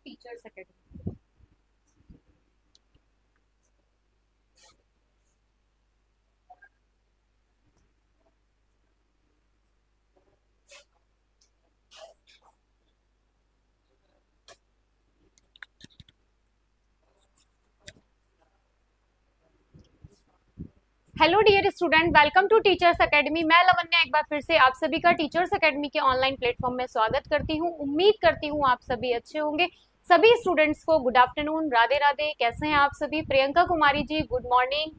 Teachers academy. Hello dear student, welcome to teachers academy. मैं लवन्या एक बार फिर से आप सभी का टीचर्स अकेडमी के ऑनलाइन प्लेटफॉर्म में स्वागत करती हूँ। उम्मीद करती हूँ आप सभी अच्छे होंगे। सभी स्टूडेंट्स को गुड आफ्टरनून, राधे राधे। कैसे हैं आप सभी? Priyanka Kumari ji good morning.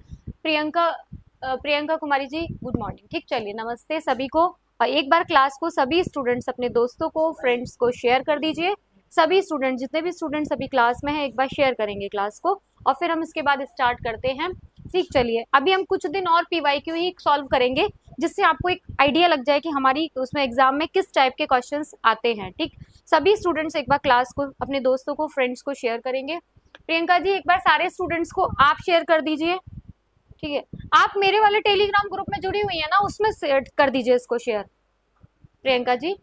Priyanka Kumari ji good morning. ठीक, चलिए नमस्ते सभी को। और एक बार क्लास को सभी स्टूडेंट्स अपने दोस्तों को, फ्रेंड्स को शेयर कर दीजिए। सभी स्टूडेंट, जितने भी स्टूडेंट्स अभी क्लास में हैं, एक बार शेयर करेंगे क्लास को और फिर हम इसके बाद स्टार्ट करते हैं। ठीक, चलिए अभी हम कुछ दिन और पीवाईक्यू ही सॉल्व करेंगे, जिससे आपको एक आइडिया लग जाए कि हमारी उसमें एग्जाम में किस टाइप के क्वेश्चंस आते हैं। ठीक, सभी स्टूडेंट्स एक बार क्लास को, अपने दोस्तों को, फ्रेंड्स को शेयर करेंगे। प्रियंका जी एक बार सारे स्टूडेंट्स को आप शेयर कर दीजिए। ठीक है, आप मेरे वाले टेलीग्राम ग्रुप में जुड़ी हुई है ना, उसमें शेयर कर दीजिए इसको शेयर, प्रियंका जी।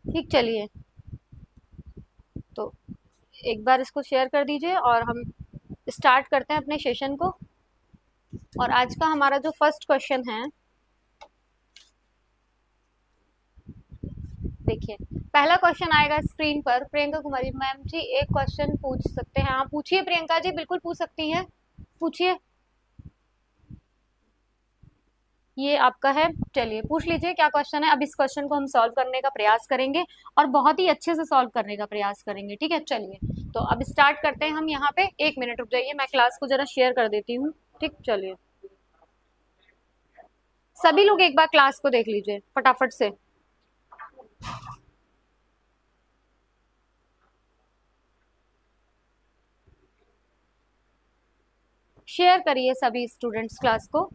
ठीक, चलिए तो एक बार इसको शेयर कर दीजिए और हम स्टार्ट करते हैं अपने सेशन को। और आज का हमारा जो फर्स्ट क्वेश्चन है, देखिए पहला क्वेश्चन आएगा स्क्रीन पर। प्रियंका कुमारी मैम जी एक क्वेश्चन पूछ सकते हैं? हाँ पूछिए प्रियंका जी, बिल्कुल पूछ सकती हैं, पूछिए। ये आपका है, चलिए पूछ लीजिए क्या क्वेश्चन है। अब इस क्वेश्चन को हम सॉल्व करने का प्रयास करेंगे और बहुत ही अच्छे से सॉल्व करने का प्रयास करेंगे। ठीक है, चलिए तो अब स्टार्ट करते हैं हम। यहाँ पे एक मिनट रुक जाइए, मैं क्लास को जरा शेयर कर देती हूँ। ठीक, चलिए सभी लोग एक बार क्लास को देख लीजिए फटाफट से। शेयर करिए सभी स्टूडेंट्स क्लास को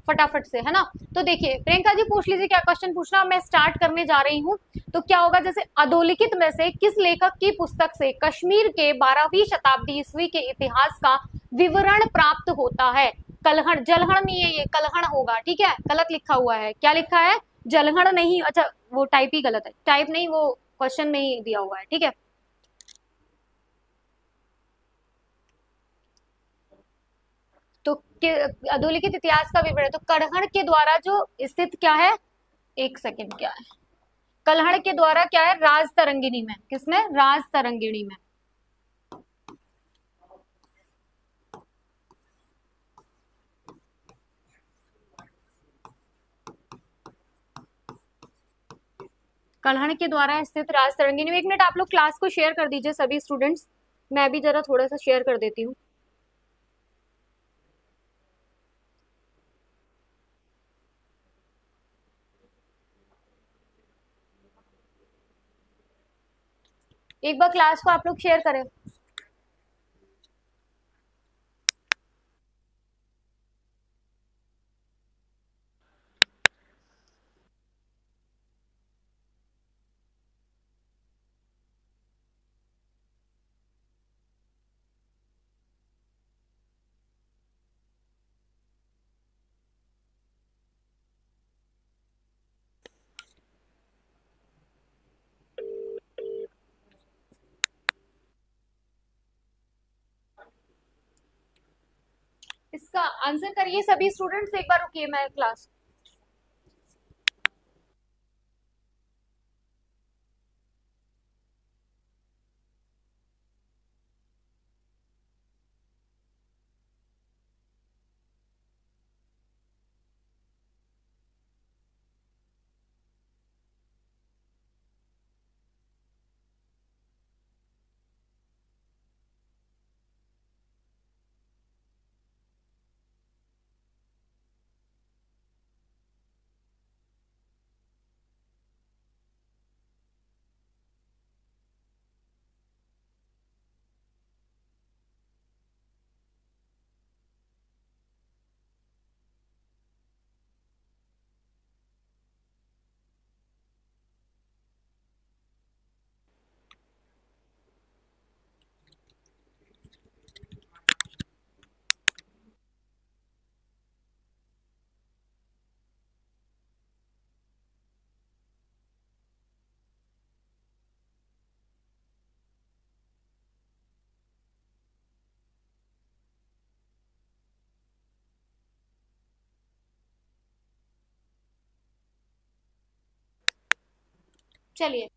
फटाफट से, है ना। तो देखिए प्रियंका जी पूछ लीजिए क्या क्वेश्चन पूछना। मैं स्टार्ट करने जा रही हूँ। तो क्या होगा, जैसे अधोलिखित में से किस लेखक की पुस्तक से कश्मीर के 12वीं शताब्दी ईस्वी के इतिहास का विवरण प्राप्त होता है? कलहण, जलहण नहीं है, ये कलहण होगा। ठीक है, गलत लिखा हुआ है। क्या लिखा है? जलहण नहीं, अच्छा वो टाइप ही गलत है, टाइप नहीं, वो क्वेश्चन में ही दिया हुआ है। ठीक है, तो अधोलिखित इतिहास का विवरण, तो कलहण के द्वारा जो स्थित क्या है, एक सेकंड, क्या है कलहड़ के द्वारा क्या है, राज तरंगिणी में। किसमें? राज तरंगिणी में। कलहड़ के द्वारा स्थित राज तरंगिणी में। एक मिनट आप लोग क्लास को शेयर कर दीजिए सभी स्टूडेंट्स, मैं भी जरा थोड़ा सा शेयर कर देती हूँ। एक बार क्लास को आप लोग शेयर करें। इसका आंसर करिए सभी स्टूडेंट्स, एक बार रुकिए मैं क्लास। चलिए।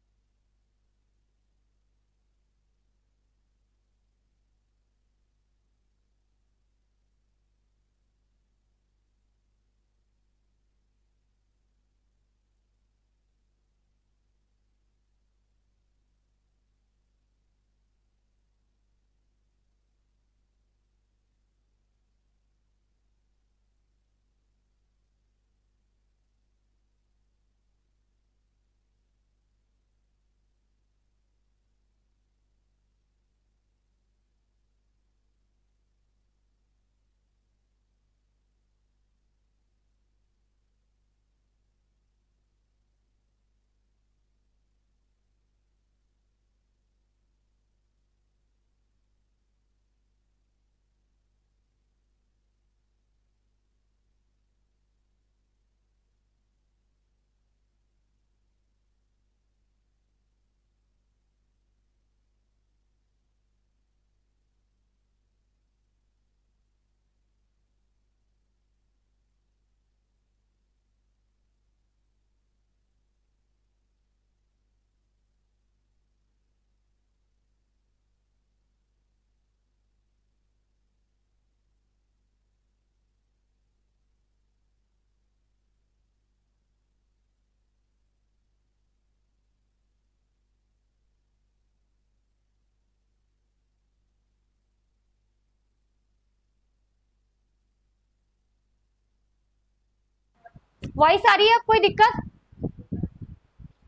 वॉइस आ रही है? अब कोई दिक्कत?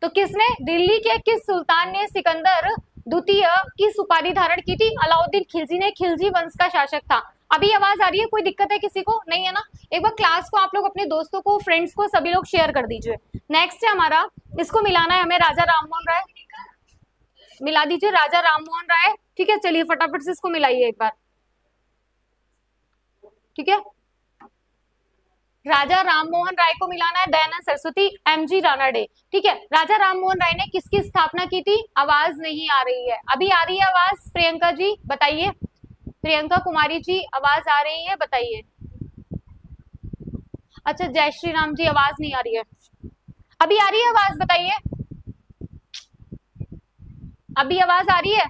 तो किसने, दिल्ली के किस सुल्तान ने सिकंदर द्वितीय की उपाधि धारण की थी? अलाउद्दीन खिलजी ने, खिलजी वंश का शासक था। अभी आवाज आ रही है? कोई दिक्कत है किसी को? नहीं है ना? एक बार क्लास को आप लोग अपने दोस्तों को, फ्रेंड्स को, सभी लोग शेयर कर दीजिए। नेक्स्ट है हमारा, इसको मिलाना है हमें, राजा राममोहन राय। मिला दीजिए राजा राममोहन राय। ठीक है, चलिए फटाफट से इसको मिलाइए एक बार। ठीक है, राजा राममोहन राय को मिलाना है, दयानंद सरस्वती, एमजी रानडे। ठीक है, राजा राममोहन राय ने किसकी स्थापना की थी? आवाज नहीं आ रही है। अभी आ रही है आवाज? प्रियंका जी बताइए, प्रियंका कुमारी जी आवाज आ रही है? बताइए। अच्छा, जय श्री राम जी आवाज नहीं आ रही है। अभी आ रही है आवाज? बताइए, अभी आवाज आ रही है?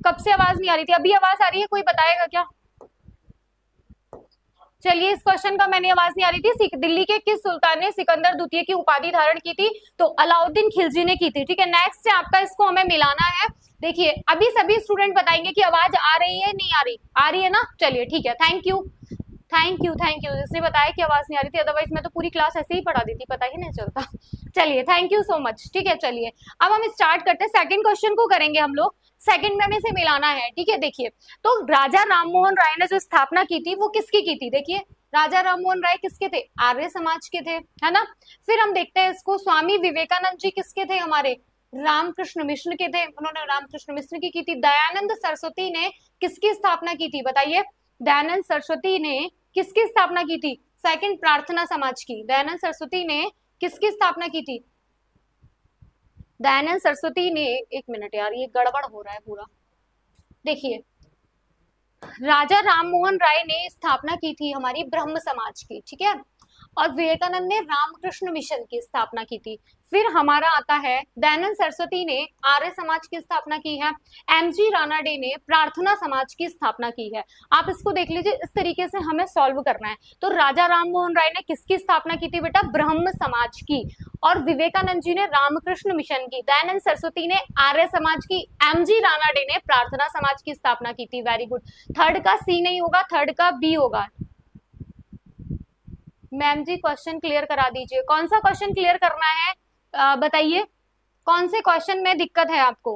कब से आवाज नहीं आ रही थी? अभी आवाज आ रही है? कोई बताएगा क्या? चलिए, इस क्वेश्चन का मैंने आवाज नहीं आ रही थी। दिल्ली के किस सुल्तान ने सिकंदर द्वितीय की उपाधि धारण की थी? तो अलाउद्दीन खिलजी ने की थी। ठीक है, नेक्स्ट है आपका, इसको हमें मिलाना है। देखिए, अभी सभी स्टूडेंट बताएंगे कि आवाज आ रही है नहीं आ रही? आ रही है ना? चलिए ठीक है, thank you thank you thank you, जिसने बताया कि आवाज नहीं आ रही थी, अदरवाइज मैं तो पूरी क्लास ऐसे ही पढ़ा देती, पता ही नहीं चलता। चलिए, थैंक यू सो मच। ठीक है, चलिए अब हम स्टार्ट करते हैं, सेकंड क्वेश्चन को करेंगे हम लोग। सेकंड में हमें से मिलाना है। ठीक है, देखिए, तो राजा राममोहन राय ने जो स्थापना की थी वो किसकी की थी? देखिए, राजा राममोहन राय किसके थे? आर्य समाज के थे, है ना? फिर हम देखते हैं इसको, स्वामी विवेकानंद जी किसके थे? हमारे रामकृष्ण मिश्र के थे, उन्होंने रामकृष्ण मिश्र की थी। दयानंद सरस्वती ने किसकी स्थापना की थी? बताइए, दयानंद सरस्वती ने किसकी स्थापना की थी? सेकंड, प्रार्थना समाज की। दयानंद सरस्वती ने किसकी स्थापना की थी? दयानंद सरस्वती ने, एक मिनट यार, ये गड़बड़ हो रहा है पूरा। देखिए, राजा राममोहन राय ने स्थापना की थी हमारी ब्रह्म समाज की। ठीक है, और विवेकानंद ने रामकृष्ण मिशन की स्थापना की थी। फिर हमारा आता है, दयानंद सरस्वती ने आर्य समाज की स्थापना की है, एमजी रानाडे ने प्रार्थना समाज की स्थापना की है। आप इसको देख लीजिए, इस तरीके से हमें सॉल्व करना है। तो राजा राममोहन राय ने किसकी स्थापना की थी बेटा? ब्रह्म समाज की। और विवेकानंद जी ने रामकृष्ण मिशन की, दयानंद सरस्वती ने आर्य समाज की, एमजी रानाडे ने प्रार्थना समाज की स्थापना की थी। Very good. थर्ड का सी नहीं होगा, थर्ड का बी होगा। मैम जी क्वेश्चन क्लियर करा दीजिए, कौन सा क्वेश्चन क्लियर करना है? बताइए, कौन से क्वेश्चन में दिक्कत है आपको?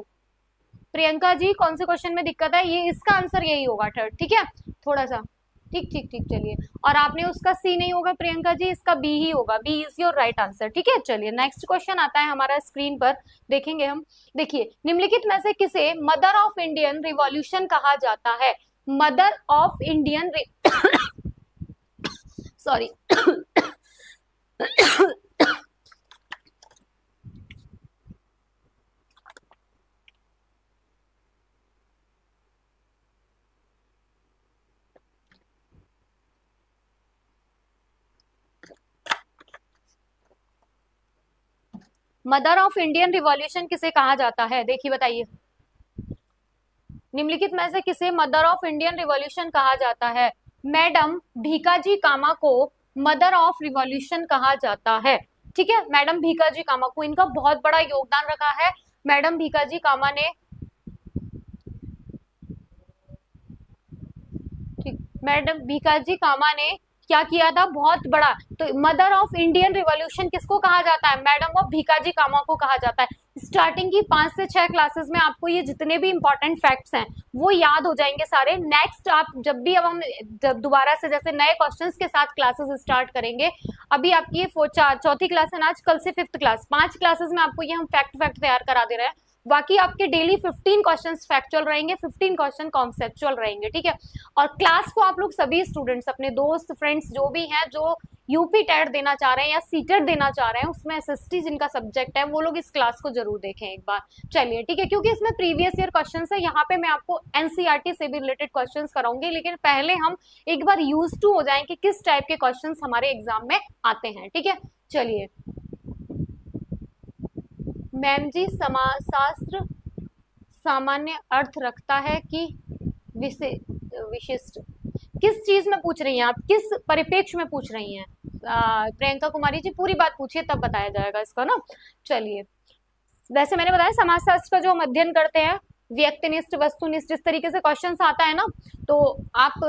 प्रियंका जी, कौन से क्वेश्चन में दिक्कत है? ये इसका आंसर यही होगा, थर्ड। ठीक है, थोड़ा सा ठीक ठीक ठीक, चलिए। और आपने उसका सी नहीं होगा प्रियंका जी, इसका बी ही होगा, B is your right answer. ठीक है, चलिए नेक्स्ट क्वेश्चन आता है हमारा, स्क्रीन पर देखेंगे हम। देखिए, निम्नलिखित में से किसे मदर ऑफ इंडियन रिवॉल्यूशन कहा जाता है? Mother of Indian sorry mother of Indian revolution किसे कहा जाता है? देखिए बताइए, निम्नलिखित में से किसे मदर ऑफ इंडियन रिवॉल्यूशन कहा जाता है? मैडम भीकाजी कामा को मदर ऑफ रिवॉल्यूशन कहा जाता है। ठीक है, मैडम भीकाजी कामा को, इनका बहुत बड़ा योगदान रखा है। मैडम भीकाजी कामा ने, ठीक, मैडम भीकाजी कामा ने क्या किया था? बहुत बड़ा। तो मदर ऑफ इंडियन रिवॉल्यूशन किसको कहा जाता है? मैडम ऑफ भीकाजी कामा को कहा जाता है। स्टार्टिंग की 5 से 6 क्लासेस में आपको ये जितने भी इंपॉर्टेंट फैक्ट्स हैं वो याद हो जाएंगे सारे। नेक्स्ट आप जब भी, अब हम जब दोबारा से जैसे नए क्वेश्चंस के साथ क्लासेस स्टार्ट करेंगे, अभी आपकी ये चौथी क्लास है ना, आज कल से 5th क्लास, 5 क्लासेस में आपको ये हम फैक्ट तैयार करा दे रहे हैं। बाकी आपके डेली 15 क्वेश्चंस फैक्चुअल रहेंगे, 15 क्वेश्चन कॉन्सेप्चुअल रहेंगे। ठीक है, और क्लास को आप लोग सभी स्टूडेंट्स, अपने दोस्त फ्रेंड्स जो भी हैं, जो यूपी टेट देना चाह रहे हैं या सीटेट देना चाह रहे हैं, उसमें एसएसटी जिनका सब्जेक्ट है, वो लोग इस क्लास को जरूर देखें एक बार। चलिए ठीक है, क्योंकि इसमें प्रीवियस ईयर क्वेश्चंस है, यहाँ पे मैं आपको एनसीईआरटी से भी रिलेटेड क्वेश्चंस कराऊंगी, लेकिन पहले हम एक बार यूज टू हो जाएं कि किस टाइप के क्वेश्चंस हमारे एग्जाम में आते हैं। ठीक है, चलिए मैम जी, समाजशास्त्र सामान्य अर्थ रखता है कि विशिष्ट? किस चीज में पूछ रही हैं आप, किस परिप्रेक्ष्य में पूछ रही हैं? प्रियंका कुमारी जी पूरी बात पूछिए तब बताया जाएगा इसका ना। चलिए, वैसे मैंने बताया समाजशास्त्र का जो हम अध्ययन करते हैं, व्यक्तिनिष्ठ वस्तुनिष्ठ इस तरीके से क्वेश्चन आता है ना, तो आप,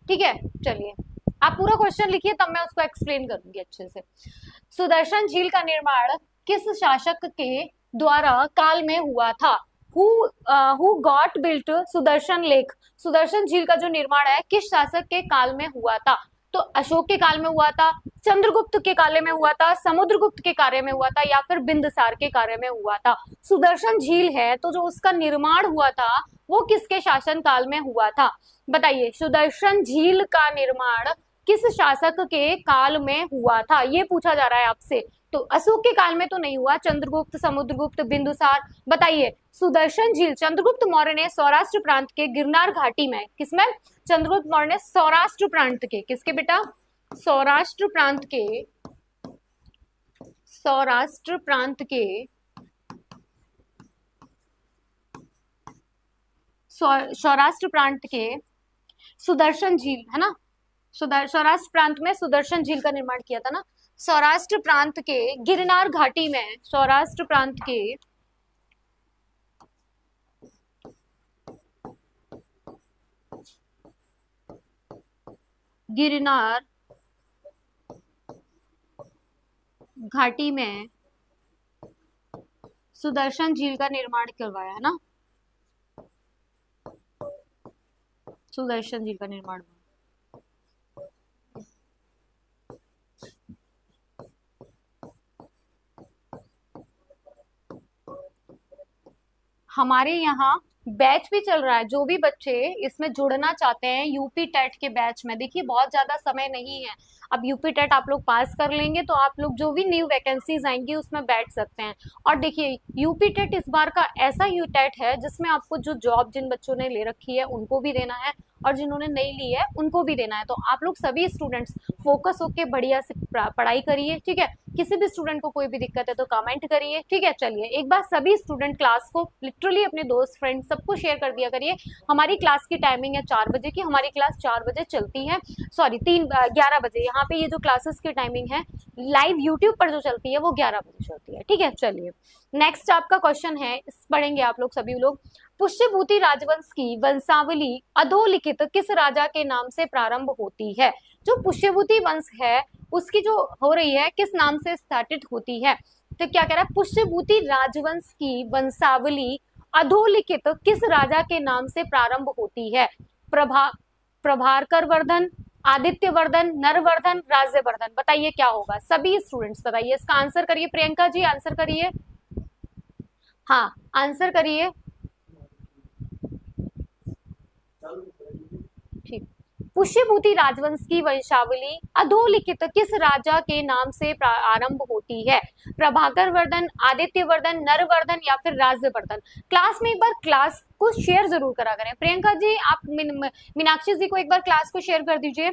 ठीक है, चलिए आप पूरा क्वेश्चन लिखिए तब मैं उसको एक्सप्लेन करूंगी अच्छे से। सुदर्शन झील का निर्माण किस शासक के द्वारा काल में हुआ था? Who got built Sudarshan lake? Sudarshan झील का जो निर्माण है किस शासक के काल में हुआ था? तो अशोक के काल में हुआ था, चंद्रगुप्त के काल में हुआ था, समुद्रगुप्त के कार्य में हुआ था, या फिर बिंदुसार के कार्य में हुआ था? सुदर्शन झील है तो जो उसका निर्माण हुआ था वो किसके शासन काल में हुआ था? बताइए, सुदर्शन झील का निर्माण किस शासक के काल में हुआ था, ये पूछा जा रहा है आपसे। तो अशोक के काल में तो नहीं हुआ, चंद्रगुप्त, समुद्रगुप्त, बिंदुसार। बताइए, सुदर्शन झील चंद्रगुप्त मौर्य ने सौराष्ट्र प्रांत के गिरनार घाटी में, किसमें? चंद्रगुप्त मौर्य ने सौराष्ट्र प्रांत के, किसके बेटा? सौराष्ट्र प्रांत के, सौराष्ट्र प्रांत के, सौराष्ट्र प्रांत के सुदर्शन झील है ना, सौराष्ट्र प्रांत में सुदर्शन झील का निर्माण किया था ना। सौराष्ट्र प्रांत के गिरनार घाटी में, सौराष्ट्र प्रांत के गिरनार घाटी में सुदर्शन झील का निर्माण करवाया है ना, सुदर्शन झील का निर्माण। हमारे यहाँ बैच भी चल रहा है, जो भी बच्चे इसमें जुड़ना चाहते हैं यूपी टेट के बैच में, देखिए बहुत ज्यादा समय नहीं है, अब यूपी टेट आप लोग पास कर लेंगे तो आप लोग जो भी न्यू वैकेंसीज आएंगी उसमें बैठ सकते हैं। और देखिए यूपी टेट इस बार का ऐसा यू टेट है जिसमें आपको जो जॉब जिन बच्चों ने ले रखी है उनको भी देना है और जिन्होंने नहीं ली है उनको भी देना है। तो आप लोग सभी स्टूडेंट्स फोकस होके बढ़िया से पढ़ाई करिए। ठीक है, किसी भी स्टूडेंट को कोई भी दिक्कत है तो कमेंट करिए। ठीक है, चलिए एक बार सभी स्टूडेंट क्लास को लिटरली अपने दोस्त फ्रेंड सबको शेयर कर दिया करिए। हमारी क्लास की टाइमिंग है 4 बजे की, हमारी क्लास 4 बजे चलती है, सॉरी 11 बजे। यहाँ पे ये जो क्लासेस की टाइमिंग है लाइव यूट्यूब पर जो चलती है वो 11 बजे चलती है। ठीक है, चलिए नेक्स्ट आपका क्वेश्चन है, पढ़ेंगे आप लोग सभी लोग। पुष्यभूति राजवंश की वंशावली अधोलिखित किस राजा के नाम से प्रारंभ होती है? जो पुष्यभूति वंश है उसकी जो हो रही है किस नाम से स्टार्टेड होती है? तो क्या कह रहा है, पुष्यभूति राजवंश की वंशावली अधोलिखित किस राजा के नाम से प्रारंभ होती है? प्रभाकर वर्धन, आदित्य वर्धन, नरवर्धन, राज्यवर्धन। बताइए क्या होगा, सभी स्टूडेंट्स बताइए, इसका आंसर करिए। प्रियंका जी आंसर करिए, हाँ आंसर करिए। ठीक, पुष्यभूति राजवंश की वंशावली अधोलिखित किस राजा के नाम से आरंभ होती है? प्रभाकर वर्धन, आदित्य वर्धन, नरवर्धन या फिर राज्यवर्धन? क्लास में एक बार क्लास को शेयर जरूर करा करें। प्रियंका जी आप मीनाक्षी जी को एक बार क्लास को शेयर कर दीजिए।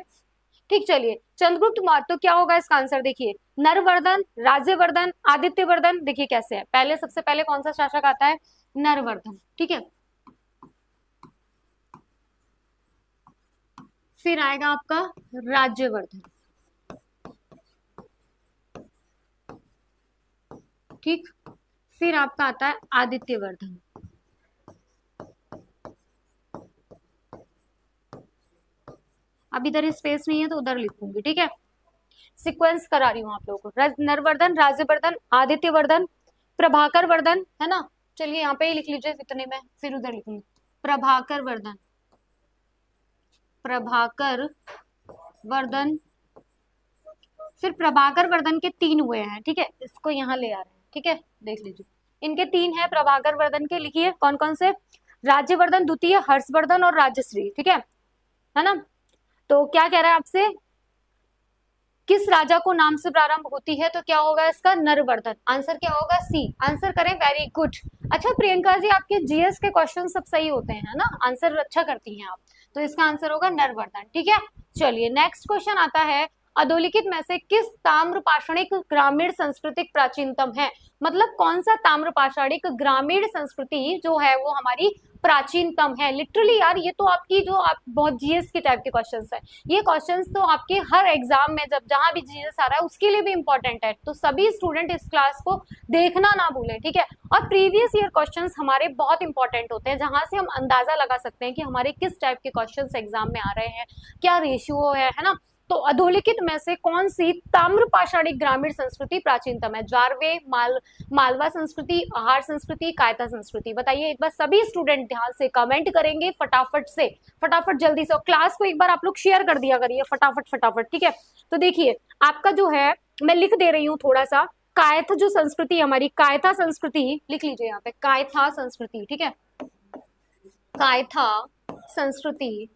ठीक, चलिए चंद्रगुप्त मौर्य, तो क्या होगा इसका आंसर, देखिए नरवर्धन, राज्यवर्धन, आदित्यवर्धन, देखिए कैसे है, पहले सबसे पहले कौन सा शासक आता है, नरवर्धन, ठीक है, फिर आएगा आपका राज्यवर्धन, ठीक, फिर आपका आता है आदित्यवर्धन, अब इधर स्पेस नहीं है तो उधर लिखूंगी, ठीक है, सीक्वेंस करा रही हूँ आप लोगों को, नरवर्धन, राज्यवर्धन, आदित्यवर्धन, प्रभाकर वर्धन, है ना, चलिए यहाँ पे ही लिख लीजिए इतने में, फिर उधर लिखूंगी, प्रभाकर वर्धन, प्रभाकर वर्धन, फिर प्रभाकर वर्धन के 3 हुए हैं, ठीक है, इसको यहाँ ले आ रहे हैं, ठीक है, देख लीजिए इनके 3 है प्रभाकर वर्धन के, लिखिए कौन कौन से, राज्यवर्धन द्वितीय, हर्षवर्धन और राजश्री, ठीक है ना, तो क्या कह रहा है आपसे, किस राजा को नाम से प्रारंभ होती है, तो क्या होगा इसका, नरवर्धन, आंसर क्या होगा, सी, आंसर करें, वेरी गुड। अच्छा प्रियंका जी, आपके जीएस के क्वेश्चन सब सही होते हैं ना, आंसर अच्छा करती हैं आप, तो इसका आंसर होगा नरवर्धन, ठीक है। चलिए नेक्स्ट क्वेश्चन आता है, अधोलिखित में से किस ताम्र पाषाणिक ग्रामीण संस्कृतिक प्राचीनतम है, मतलब कौन सा ताम्र पाषाणिक ग्रामीण संस्कृति जो है वो हमारी प्राचीनतम है, लिटरली यार ये तो आपकी जो आप बहुत जीएस के टाइप के क्वेश्चंस है, ये क्वेश्चंस तो आपके हर एग्जाम में जब जहां भी जीएस आ रहा है उसके लिए भी इंपॉर्टेंट है, तो सभी स्टूडेंट इस क्लास को देखना ना भूलें, ठीक है, और प्रीवियस ईयर क्वेश्चंस हमारे बहुत इंपॉर्टेंट होते हैं, जहां से हम अंदाजा लगा सकते हैं कि हमारे किस टाइप के क्वेश्चंस एग्जाम में आ रहे हैं, क्या रेशियो है ना, तो अधोलिखित में से कौन सी ताम्र पाषाणिक ग्रामीण संस्कृति प्राचीनतम है, जारवे, मालवा संस्कृति, आहार संस्कृति, कायता संस्कृति, बताइए एक बार, सभी स्टूडेंट ध्यान से कमेंट करेंगे फटाफट से, फटाफट जल्दी से, क्लास को एक बार आप लोग शेयर कर दिया करिए फटाफट फटाफट, ठीक है। तो देखिए आपका जो है मैं लिख दे रही हूँ थोड़ा सा, कायथ जो संस्कृति हमारी, कायथा संस्कृति लिख लीजिए यहाँ पे, कायथा संस्कृति, ठीक है, कायथा संस्कृति,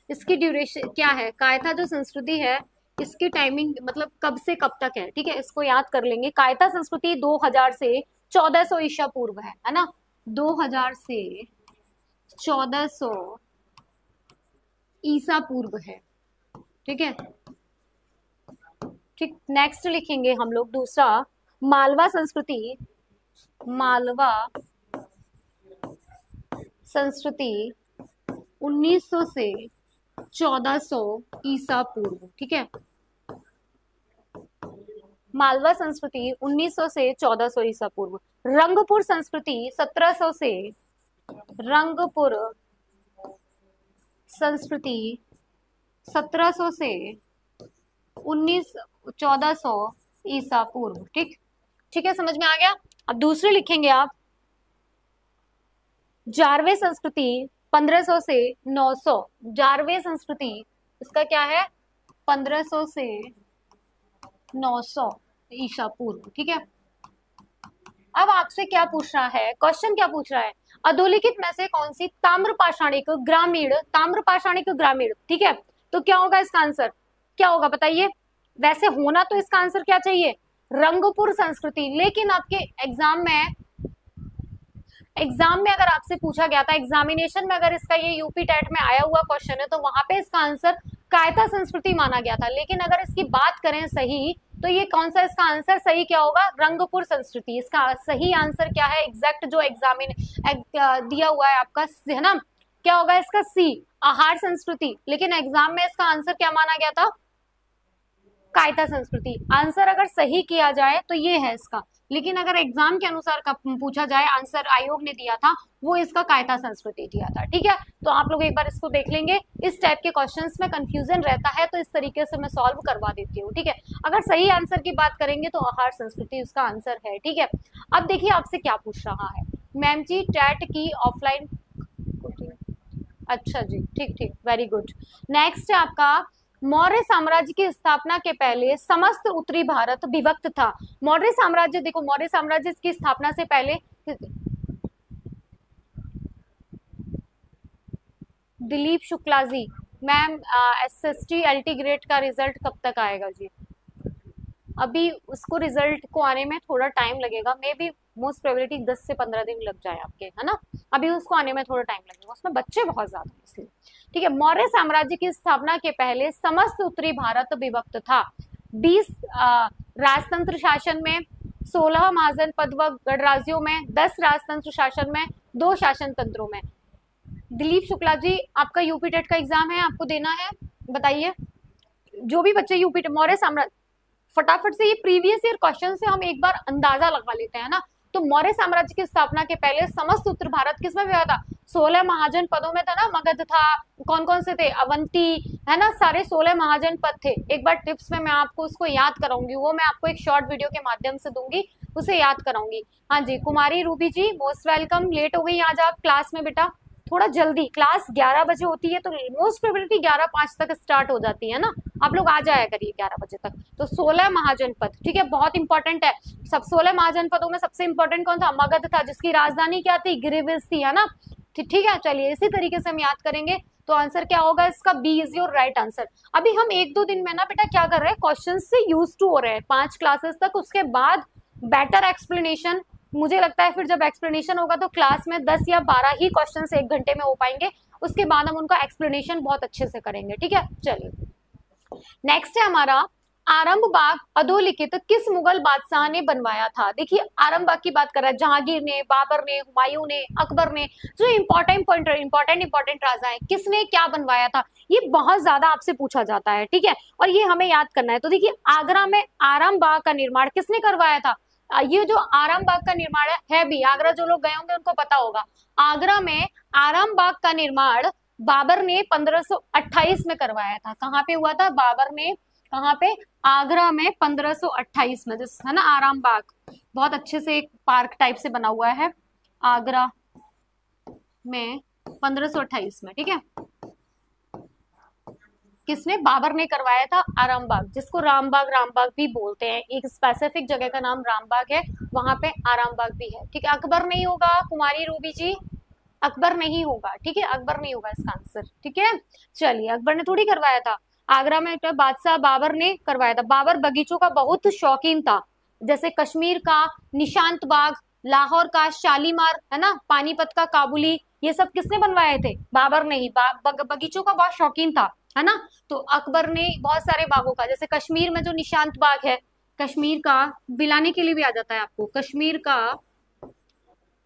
इसकी ड्यूरेशन क्या है, कायथा जो संस्कृति है इसकी टाइमिंग मतलब कब से कब तक है, ठीक है, इसको याद कर लेंगे, कायथा संस्कृति 2000 से 1400 ईसा पूर्व है ना, 2000 से 1400 ईसा पूर्व है, ठीक है, ठीक, नेक्स्ट लिखेंगे हम लोग दूसरा, मालवा संस्कृति, मालवा संस्कृति 1900 से 1400 ईसा पूर्व, ठीक है, मालवा संस्कृति 1900 से 1400 ईसा पूर्व, रंगपुर संस्कृति 1700 से, रंगपुर संस्कृति 1700 से 1400 ईसा पूर्व, ठीक, ठीक है, समझ में आ गया। अब दूसरे लिखेंगे आप, जारवे संस्कृति 1500 से 900, जारवे संस्कृति इसका क्या है 1500 से 900 ईसा पूर्व, ठीक है। अब आपसे क्या पूछ रहा है, क्वेश्चन क्या पूछ रहा है, अधोलिखित में से कौन सी ताम्र पाषाणिक ग्रामीण, ताम्र पाषाणिक ग्रामीण, ठीक है, तो क्या होगा इसका आंसर, क्या होगा बताइए, वैसे होना तो इसका आंसर क्या चाहिए, रंगपुर संस्कृति, लेकिन आपके एग्जाम में अगर आपसे पूछा गया था, एग्जामिनेशन में अगर इसका ये यूपी टेट में आया हुआ क्वेश्चन है तो वहां पे इसका आंसर कायता संस्कृति माना गया था, लेकिन अगर इसकी बात करें सही तो ये कौन सा इसका आंसर सही क्या होगा, रंगपुर संस्कृति, इसका सही आंसर क्या है, एग्जैक्ट जो दिया हुआ है आपका, है ना, क्या होगा इसका सी, आहार संस्कृति, लेकिन एग्जाम में इसका आंसर क्या माना गया था, कायता संस्कृति, आंसर अगर सही किया जाए तो ये है इसका, लेकिन अगर एग्जाम के अनुसार का पूछा जाए, आंसर आयोग ने दिया था वो इसका कायता संस्कृति दिया था, ठीक है, तो आप लोग एक बार इसको देख लेंगे, इस टाइप के क्वेश्चंस में कंफ्यूजन रहता है तो इस तरीके से मैं सॉल्व करवा देती हूँ, ठीक है, अगर सही आंसर की बात करेंगे तो आहार संस्कृति उसका आंसर है, ठीक है। अब देखिए आपसे क्या पूछ रहा है, मैम जी टैट की ऑफलाइन, अच्छा जी, ठीक ठीक, वेरी गुड। नेक्स्ट है आपका, मौर्य साम्राज्य की स्थापना के पहले समस्त उत्तरी भारत विभक्त था, मौर्य साम्राज्य, देखो मौर्य साम्राज्य की स्थापना से पहले, Dilip Shukla ji, ma'am SST LT grade का रिजल्ट कब तक आएगा जी, अभी उसको रिजल्ट को आने में थोड़ा टाइम लगेगा, मे बी मोस्ट प्रोबेबिलिटी 10 से 15 दिन लग जाए आपके, है ना। अभी उसको आने में थोड़ा टाइम लगेगा, उसमें बच्चे बहुत ज्यादा हैं इसलिए। ठीक है, मौर्य साम्राज्य की स्थापना के पहले समस्त उत्तरी भारत विभक्त था। 20 राजतंत्र शासन में, 16 महाजन पद व गणराज्यों में, 10 राजतंत्र शासन में, 2 शासन तंत्रों में। दिलीप शुक्ला जी, आपका यूपी टेट का एग्जाम है, आपको देना है, बताइए। जो भी बच्चे यूपी मौर्य साम्राज्य, फटाफट से ये प्रीवियस ईयर क्वेश्चन से हम एक बार अंदाजा लगा लेते हैं ना। तो मौर्य साम्राज्य की स्थापना के पहले समस्त उत्तर भारत किसमें हुआ था? 16 महाजन पदों में था ना, मगध था, कौन कौन से थे, अवंती, है ना, सारे 16 महाजन पद थे। एक बार टिप्स में मैं आपको उसको याद कराऊंगी, वो मैं आपको एक शॉर्ट वीडियो के माध्यम से दूंगी, उसे याद कराऊंगी। हाँ जी, कुमारी रूबी जी मोस्ट वेलकम। लेट हो गई आज आप क्लास में बेटा, थोड़ा जल्दी, क्लास 11 बजे होती है तो मोस्ट प्रोबेबिलिटी 11:05 तक स्टार्ट हो जाती है ना, आप लोग आ जाया करिए 11 बजे तक। तो 16 महाजनपद, ठीक है, बहुत इंपॉर्टेंट है। सब 16 महाजनपदों में सबसे इंपॉर्टेंट कौन था? मगध था, जिसकी राजधानी क्या थी? गिरिविज थी, है ना। ठीक है, चलिए इसी तरीके से हम याद करेंगे। तो आंसर क्या होगा इसका? B is your right answer. अभी हम 1-2 दिन में ना बेटा क्या कर रहे हैं, क्वेश्चन से यूज टू हो रहे हैं 5 क्लासेस तक, उसके बाद बेटर एक्सप्लेनेशन। मुझे लगता है फिर जब एक्सप्लेनेशन होगा तो क्लास में 10 या 12 ही क्वेश्चन 1 घंटे में हो पाएंगे, उसके बाद हम उनका एक्सप्लेनेशन बहुत अच्छे से करेंगे। ठीक है, चलिए नेक्स्ट है हमारा आरंभ बाग अधोलिखित किस मुगल बादशाह ने बनवाया था? देखिए आरंभ बाग की बात कर रहा है, जहांगीर ने, बाबर ने, हुमायूं ने, अकबर ने, जो इंपॉर्टेंट राजा है, किसने क्या बनवाया था? ये बहुत ज्यादा आपसे पूछा जाता है, ठीक है, और ये हमें याद करना है। तो देखिए आगरा में आरंभ बाग का निर्माण किसने करवाया था? ये जो आराम बाग का निर्माण है भी, आगरा जो लोग गए होंगे उनको पता होगा, आगरा में आराम बाग का निर्माण बाबर ने 1528 में करवाया था। कहाँ पे हुआ था? बाबर ने, कहाँ पे? आगरा में 1528 में, जिस है ना आराम बाग, बहुत अच्छे से एक पार्क टाइप से बना हुआ है आगरा में 1528 में। ठीक है, किसने? बाबर ने करवाया था आरामबाग, जिसको रामबाग भी बोलते हैं, एक स्पेसिफिक जगह का नाम रामबाग है, वहां पे आरामबाग भी है। ठीक है, अकबर नहीं होगा कुमारी रूबी जी, अकबर नहीं होगा, ठीक है, अकबर नहीं होगा इसका आंसर। ठीक है, चलिए अकबर ने थोड़ी करवाया था, आगरा में तो बादशाह बाबर ने करवाया था। बाबर बगीचों का बहुत शौकीन था, जैसे कश्मीर का निशांत बाग, लाहौर का शालीमार, है ना, पानीपत का काबुली, ये सब किसने बनवाए थे? बाबर ने ही। बगीचों का बहुत शौकीन था, है ना। तो अकबर ने बहुत सारे बागों का, जैसे कश्मीर में जो निशांत बाग है, कश्मीर का बिलाने के लिए भी आ जाता है आपको, कश्मीर का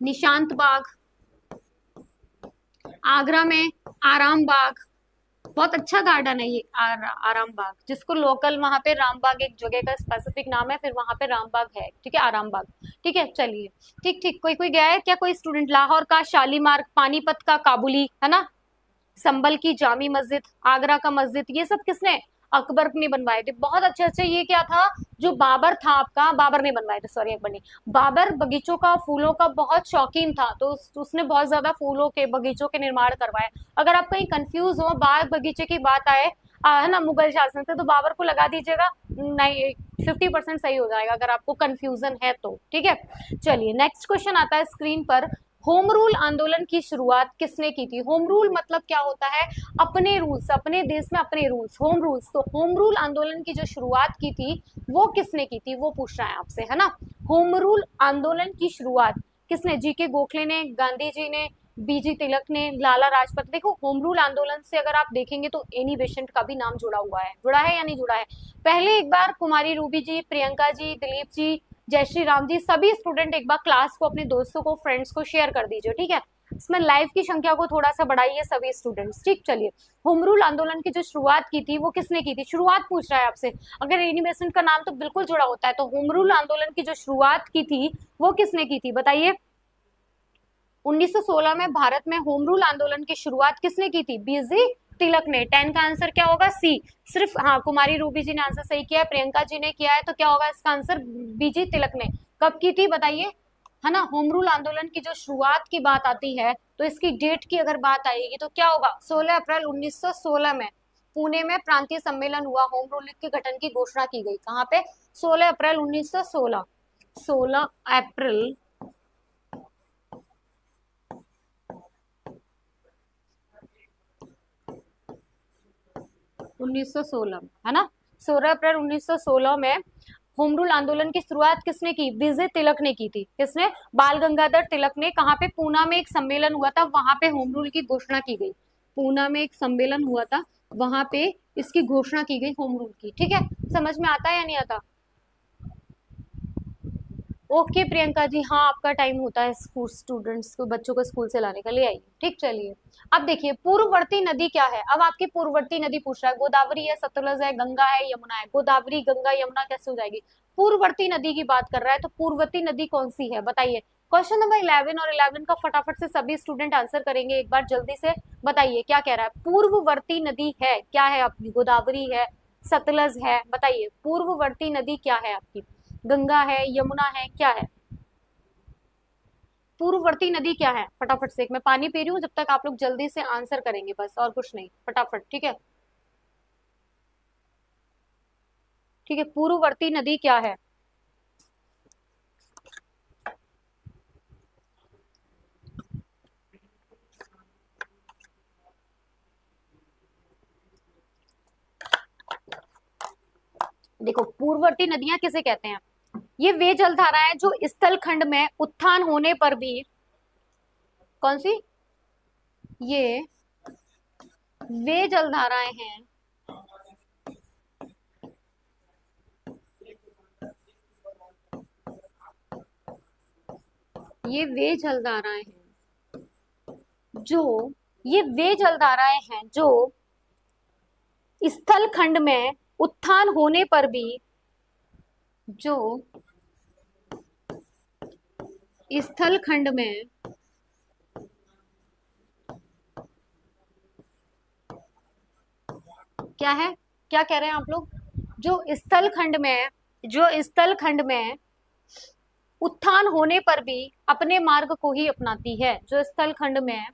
निशांत बाग, आगरा में आराम बाग, बहुत अच्छा गार्डन है ये आराम बाग, जिसको लोकल वहां पे राम बाग एक जगह का स्पेसिफिक नाम है, फिर वहां पे राम बाग है। ठीक है, आराम बाग। ठीक है, चलिए ठीक ठीक, कोई कोई गया है क्या? कोई स्टूडेंट? लाहौर का शालीमार, पानीपत का काबुली, है ना, संभल की जामी मस्जिद, आगरा का मस्जिद, ये सब किसने? अकबर ने बनवाए थे। बहुत अच्छे अच्छे, ये क्या था जो बाबर था आपका, बाबर ने बनवाए थे, सॉरी अकबर ने। बाबर बगीचों का, फूलों का बहुत शौकीन था, तो उसने बहुत ज्यादा फूलों के बगीचों के निर्माण करवाए। अगर आप कहीं कंफ्यूज हो, बाग बगीचे की बात आए, है ना, मुगल शासन से, तो बाबर को लगा दीजिएगा, नहीं 50% सही हो जाएगा अगर आपको कंफ्यूजन है तो। ठीक है, चलिए नेक्स्ट क्वेश्चन आता है स्क्रीन पर। होम रूल आंदोलन की शुरुआत किसने की थी? होम रूल मतलब क्या होता है? अपने रूल्स, अपने देश में अपने रूल्स, होम रूल्स। तो होम रूल आंदोलन की जो शुरुआत की थी वो किसने की थी, वो पूछ रहा है आपसे, है ना। होम रूल आंदोलन की शुरुआत किसने? जीके गोखले ने, गांधी जी ने, बीजी तिलक ने, लाला राजपत। देखो होम रूल आंदोलन से अगर आप देखेंगे तो एनी बेसेंट का भी नाम जुड़ा हुआ है, जुड़ा है या नहीं जुड़ा है? पहले एक बार कुमारी रूबी जी, प्रियंका जी, दिलीप जी, जय श्री राम जी, सभी स्टूडेंट एक बार क्लास को, अपने दोस्तों को, फ्रेंड्स को शेयर कर दीजिए। ठीक है, इसमें लाइव की संख्या को थोड़ा सा बढ़ाइए सभी स्टूडेंट्स। ठीक, चलिए होम रूल आंदोलन की जो शुरुआत की थी वो किसने की थी? शुरुआत पूछ रहा है आपसे, अगर एनी बेसेंट का नाम तो बिल्कुल जुड़ा होता है, तो होम रूल आंदोलन की जो शुरुआत की थी वो किसने की थी, बताइए। 1916 में भारत में होम रूल आंदोलन की शुरुआत किसने की थी? बीजी तिलक ने। 10 का आंसर क्या होगा? सी। सिर्फ हाँ, कुमारी रूबी जी ने आंसर सही किया है, प्रियंका जी ने किया है, तो क्या होगा इसका आंसर? बीजी तिलक ने। कब की थी बताइए, है ना। होम रूल आंदोलन की जो शुरुआत की बात आती है तो इसकी डेट की अगर बात आएगी तो क्या होगा? 16 अप्रैल 1916 में पुणे में प्रांतीय सम्मेलन हुआ, होम रूल के गठन की घोषणा की गई। कहाँ पे? 16 अप्रैल 1916, 16 अप्रैल 1916, है ना, 16 अप्रैल 1916 में होम रूल आंदोलन की शुरुआत किसने की? विजय तिलक ने की थी। किसने? बाल गंगाधर तिलक ने। कहाँ पे? पूना में एक सम्मेलन हुआ था, वहां पे होम रूल की घोषणा की गई। पूना में एक सम्मेलन हुआ था, वहां पे इसकी घोषणा की गई होम रूल की। ठीक है, समझ में आता है या नहीं आता? ओके प्रियंका जी, हाँ आपका टाइम होता है स्कूल स्टूडेंट्स को, बच्चों को स्कूल से लाने का, ले आइए। ठीक, चलिए अब देखिए पूर्ववर्ती नदी क्या है। अब आपकी पूर्ववर्ती नदी पूछ रहा है, गोदावरी है, सतलज है, गंगा है, यमुना है। गोदावरी गंगा यमुना कैसे हो जाएगी? पूर्ववर्ती नदी की बात कर रहा है, तो पूर्ववर्ती नदी कौन सी है बताइए। क्वेश्चन नंबर 11 और 11 का फटाफट से सभी स्टूडेंट आंसर करेंगे, एक बार जल्दी से बताइए क्या कह रहा है। पूर्ववर्ती नदी है क्या है आपकी? गोदावरी है, सतलज है, बताइए पूर्ववर्ती नदी क्या है आपकी? गंगा है, यमुना है, क्या है? पूर्ववर्ती नदी क्या है? फटाफट से, मैं पानी पी रही हूँ, जब तक आप लोग जल्दी से आंसर करेंगे, बस और कुछ नहीं, फटाफट। ठीक है, ठीक है, पूर्ववर्ती नदी क्या है? देखो पूर्ववर्ती नदियां किसे कहते हैं? ये वे जलधाराएं जो स्थल खंड में उत्थान होने पर भी, कौन सी? ये वे जलधाराएं हैं, ये वे जलधाराएं हैं जो, ये वे जलधाराएं हैं जो स्थल खंड में उत्थान होने पर भी, जो स्थल खंड में, क्या है, क्या कह रहे हैं आप लोग? जो स्थल खंड में, जो स्थल खंड में उत्थान होने पर भी अपने मार्ग को ही अपनाती है। जो स्थल खंड में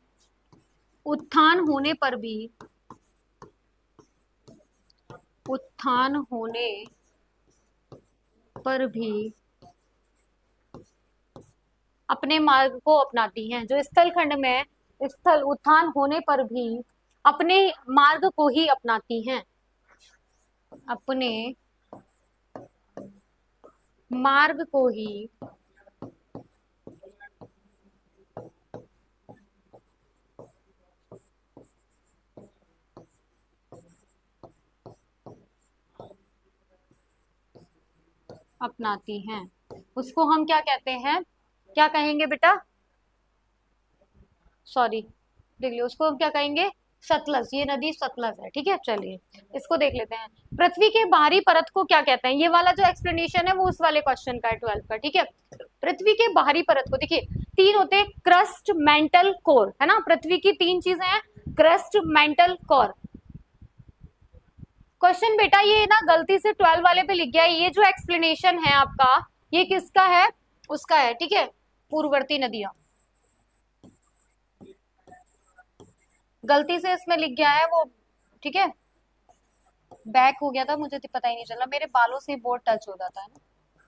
उत्थान होने पर भी, उत्थान होने पर भी अपने मार्ग को अपनाती हैं। जो स्थल खंड में स्थल उत्थान होने पर भी अपने मार्ग को ही अपनाती हैं, अपने मार्ग को ही अपनाती हैं, उसको हम क्या कहते हैं? क्या कहेंगे बेटा? सॉरी, देख लियो, उसको हम क्या कहेंगे? सतलज। ये नदी सतलज है। ठीक है, चलिए इसको देख लेते हैं। पृथ्वी के बाहरी परत को क्या कहते हैं? ये वाला जो एक्सप्लेनेशन है वो उस वाले क्वेश्चन का है, 12 का। ठीक है, पृथ्वी के बाहरी परत को देखिए, तीन होते हैं, क्रस्ट, मेंटल, कोर, है ना। पृथ्वी की तीन चीजें हैं, क्रस्ट, मेंटल, कोर। क्वेश्चन बेटा ये ना गलती से 12 वाले पे लिख गया है, ये जो एक्सप्लेनेशन है आपका, ये किसका है? उसका है। ठीक है, पूर्ववर्ती नदियां, गलती से इसमें लिख गया है वो। ठीक है, बैक हो गया था, मुझे तो पता ही नहीं चला, मेरे बालों से बोर्ड टच हो जाता है ना।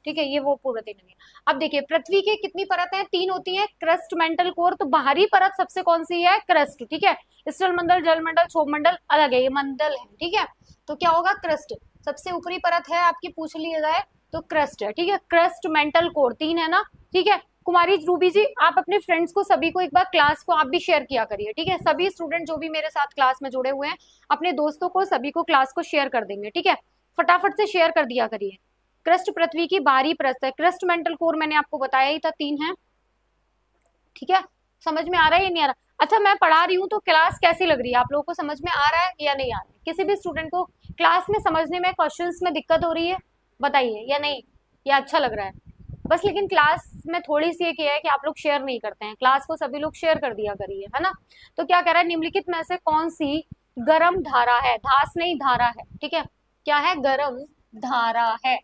ठीक है, ये वो पूर्ववर्ती नदी है। अब देखिए पृथ्वी की कितनी परत है? तीन होती है, क्रस्ट, मेंटल, कोर। तो बाहरी परत सबसे कौन सी है? क्रस्ट। ठीक है, स्थल मंडल, जल मंडल, क्षोभ मंडल अलग है, ये मंडल है। ठीक है, तो क्या होगा? क्रस्ट सबसे ऊपरी परत है आपकी, पूछ लिया जाए तो क्रस्ट है। ठीक है, क्रस्ट, मेंटल, कोर, तीन है ना। ठीक है, कुमारी रूबी जी आप अपने फ्रेंड्स को सभी को एक बार क्लास को आप भी शेयर किया करिए। ठीक है, सभी स्टूडेंट जो भी मेरे साथ क्लास में जुड़े हुए हैं अपने दोस्तों को सभी को क्लास को शेयर कर देंगे। ठीक है, फटाफट से शेयर कर दिया करिए। क्रस्ट पृथ्वी की बाहरी परत है, क्रस्ट, मेंटल, कोर मैंने आपको बताया ही था, तीन है। ठीक है, समझ में आ रहा है या नहीं आ रहा? अच्छा मैं पढ़ा रही हूँ तो क्लास कैसी लग रही है आप लोगों को? समझ में आ रहा है या नहीं आ रहा है? किसी भी स्टूडेंट को क्लास में समझने में, क्वेश्चंस में दिक्कत हो रही है बताइए, या नहीं, या अच्छा लग रहा है? बस लेकिन क्लास में थोड़ी सी एक ये है कि आप लोग शेयर नहीं करते हैं क्लास को, सभी लोग शेयर कर दिया करिए, है ना। तो क्या कह रहा है, निम्नलिखित में से कौन सी गर्म धारा है? धास नहीं, धारा है। ठीक है, क्या है? गर्म धारा है।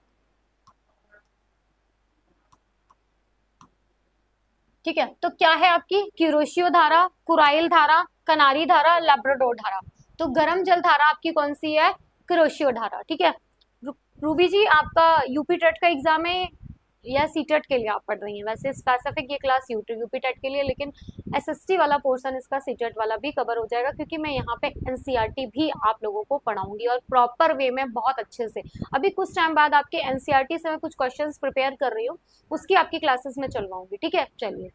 ठीक है, तो क्या है आपकी? क्यूरोशियो धारा, कुराइल धारा, कनारी धारा, लैब्राडोर धारा। तो गर्म जल धारा आपकी कौन सी है? क्यूरोशियो धारा। ठीक है, रूबी जी आपका यूपी टेट का एग्जाम है, या सीटेट के लिए आप पढ़ रही हैं। वैसे स्पेसिफिक ये क्लास यूपी टेट के लिए, लेकिन एसएसटी वाला पोर्शन इसका सीटेट वाला भी कवर हो जाएगा, क्योंकि मैं यहाँ पे एनसीईआरटी भी आप लोगों को पढ़ाऊंगी और प्रॉपर वे में बहुत अच्छे से। अभी कुछ टाइम बाद आपके एनसीईआरटी से मैं कुछ क्वेश्चंस प्रिपेयर कर रही हूँ, उसकी आपकी क्लासेस में चलवाऊंगी, ठीक है। चलिए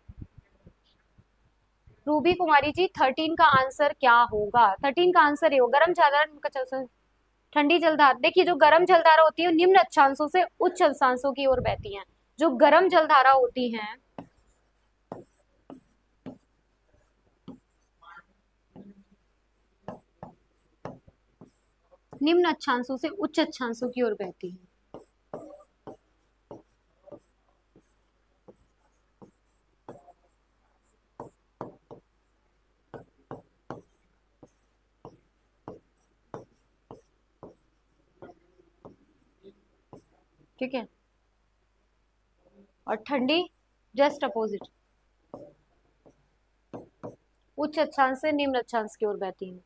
रूबी कुमारी जी, 13 का आंसर क्या होगा? 13 का आंसर ये होगा, गर्म चादर ठंडी जलधारा। देखिए जो गर्म जलधारा होती है निम्न अक्षांशों से उच्च अक्षांशों की ओर बहती हैं। जो गर्म जलधारा होती हैं निम्न अक्षांशों से उच्च अक्षांशों की ओर बहती हैं। ठीक है, और ठंडी जस्ट अपोजिट, उच्च अक्षांश से निम्न अक्षांश की ओर बहती है।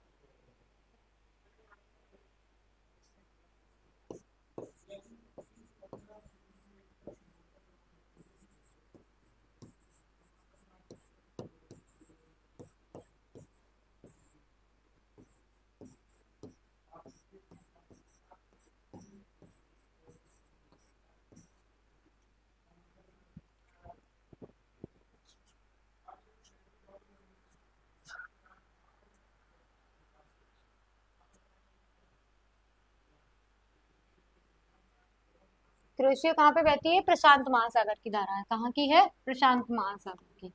क्रोएशिया कहाँ पे बहती है? प्रशांत महासागर की धारा है। कहाँ की है? प्रशांत महासागर की।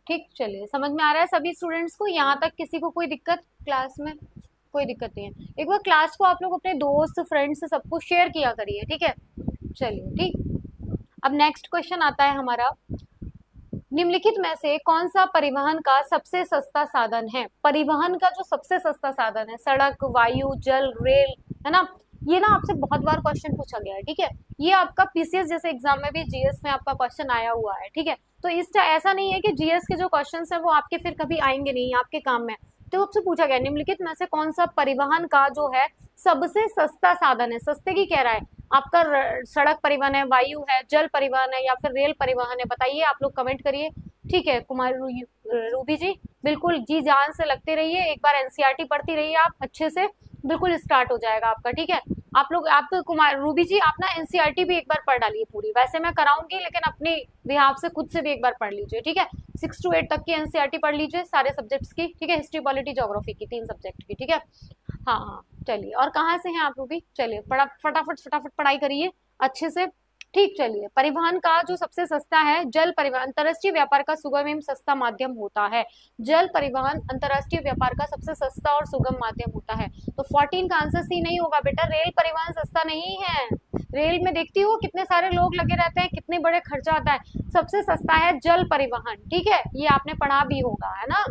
ठीक, चलिए समझ में आ रहा है सभी स्टूडेंट्स को? यहाँ तक किसी को कोई दिक्कत? क्लास में कोई दिक्कत नहीं है। एक बार क्लास को आप लोग अपने दोस्त फ्रेंड्स से सबको शेयर किया करिए, ठीक है। चलिए ठीक, अब नेक्स्ट क्वेश्चन आता है हमारा, निम्नलिखित में से कौन सा परिवहन का सबसे सस्ता साधन है? परिवहन का जो सबसे सस्ता साधन है, सड़क, वायु, जल, रेल, है ना। ये ना आपसे बहुत बार क्वेश्चन पूछा गया है, ठीक है। ये आपका पीसीएस जैसे एग्जाम में भी जीएस में आपका क्वेश्चन आया हुआ है, ठीक है। तो इस ऐसा नहीं है कि जीएस के जो क्वेश्चन है वो आपके फिर कभी आएंगे नहीं आपके काम में। तो आपसे पूछा गया निम्नलिखित में से कौन सा परिवहन का जो है सबसे सस्ता साधन है? सस्ते की कह रहा है आपका, सड़क परिवहन है, वायु है, जल परिवहन है, या फिर रेल परिवहन है? बताइए, आप लोग कमेंट करिए, ठीक है। कुमारी रूबी जी बिल्कुल जी जान से लगते रहिए, एक बार एनसीईआरटी पढ़ती रहिए आप अच्छे से, बिल्कुल स्टार्ट हो जाएगा आपका, ठीक है। आप लोग, आप कुमार रूबी जी आप ना एनसीईआरटी भी एक बार पढ़ डालिए पूरी, वैसे मैं कराऊंगी लेकिन अपने बिहाफ से खुद से भी एक बार पढ़ लीजिए, ठीक है। 6 to 8 तक की एनसीईआरटी पढ़ लीजिए सारे सब्जेक्ट्स की, ठीक है। हिस्ट्री, पॉलिटी, ज्योग्राफी की 3 सब्जेक्ट की, ठीक है। हाँ हाँ, चलिए, और कहाँ से हैं आप रूबी? चलिए फटाफट फटाफट पढ़ाई करिए अच्छे से, ठीक। चलिए, परिवहन का जो सबसे सस्ता है, जल परिवहन अंतरराष्ट्रीय व्यापार का सुगम एवं सस्ता माध्यम होता है। जल परिवहन अंतरराष्ट्रीय व्यापार का सबसे सस्ता और सुगम माध्यम होता है। तो 14 का आंसर सी नहीं होगा बेटा, रेल परिवहन सस्ता नहीं है। रेल में देखती हो कितने सारे लोग लगे रहते हैं, कितने बड़े खर्चा आता है। सबसे सस्ता है जल परिवहन, ठीक है, ये आपने पढ़ा भी होगा, है ना।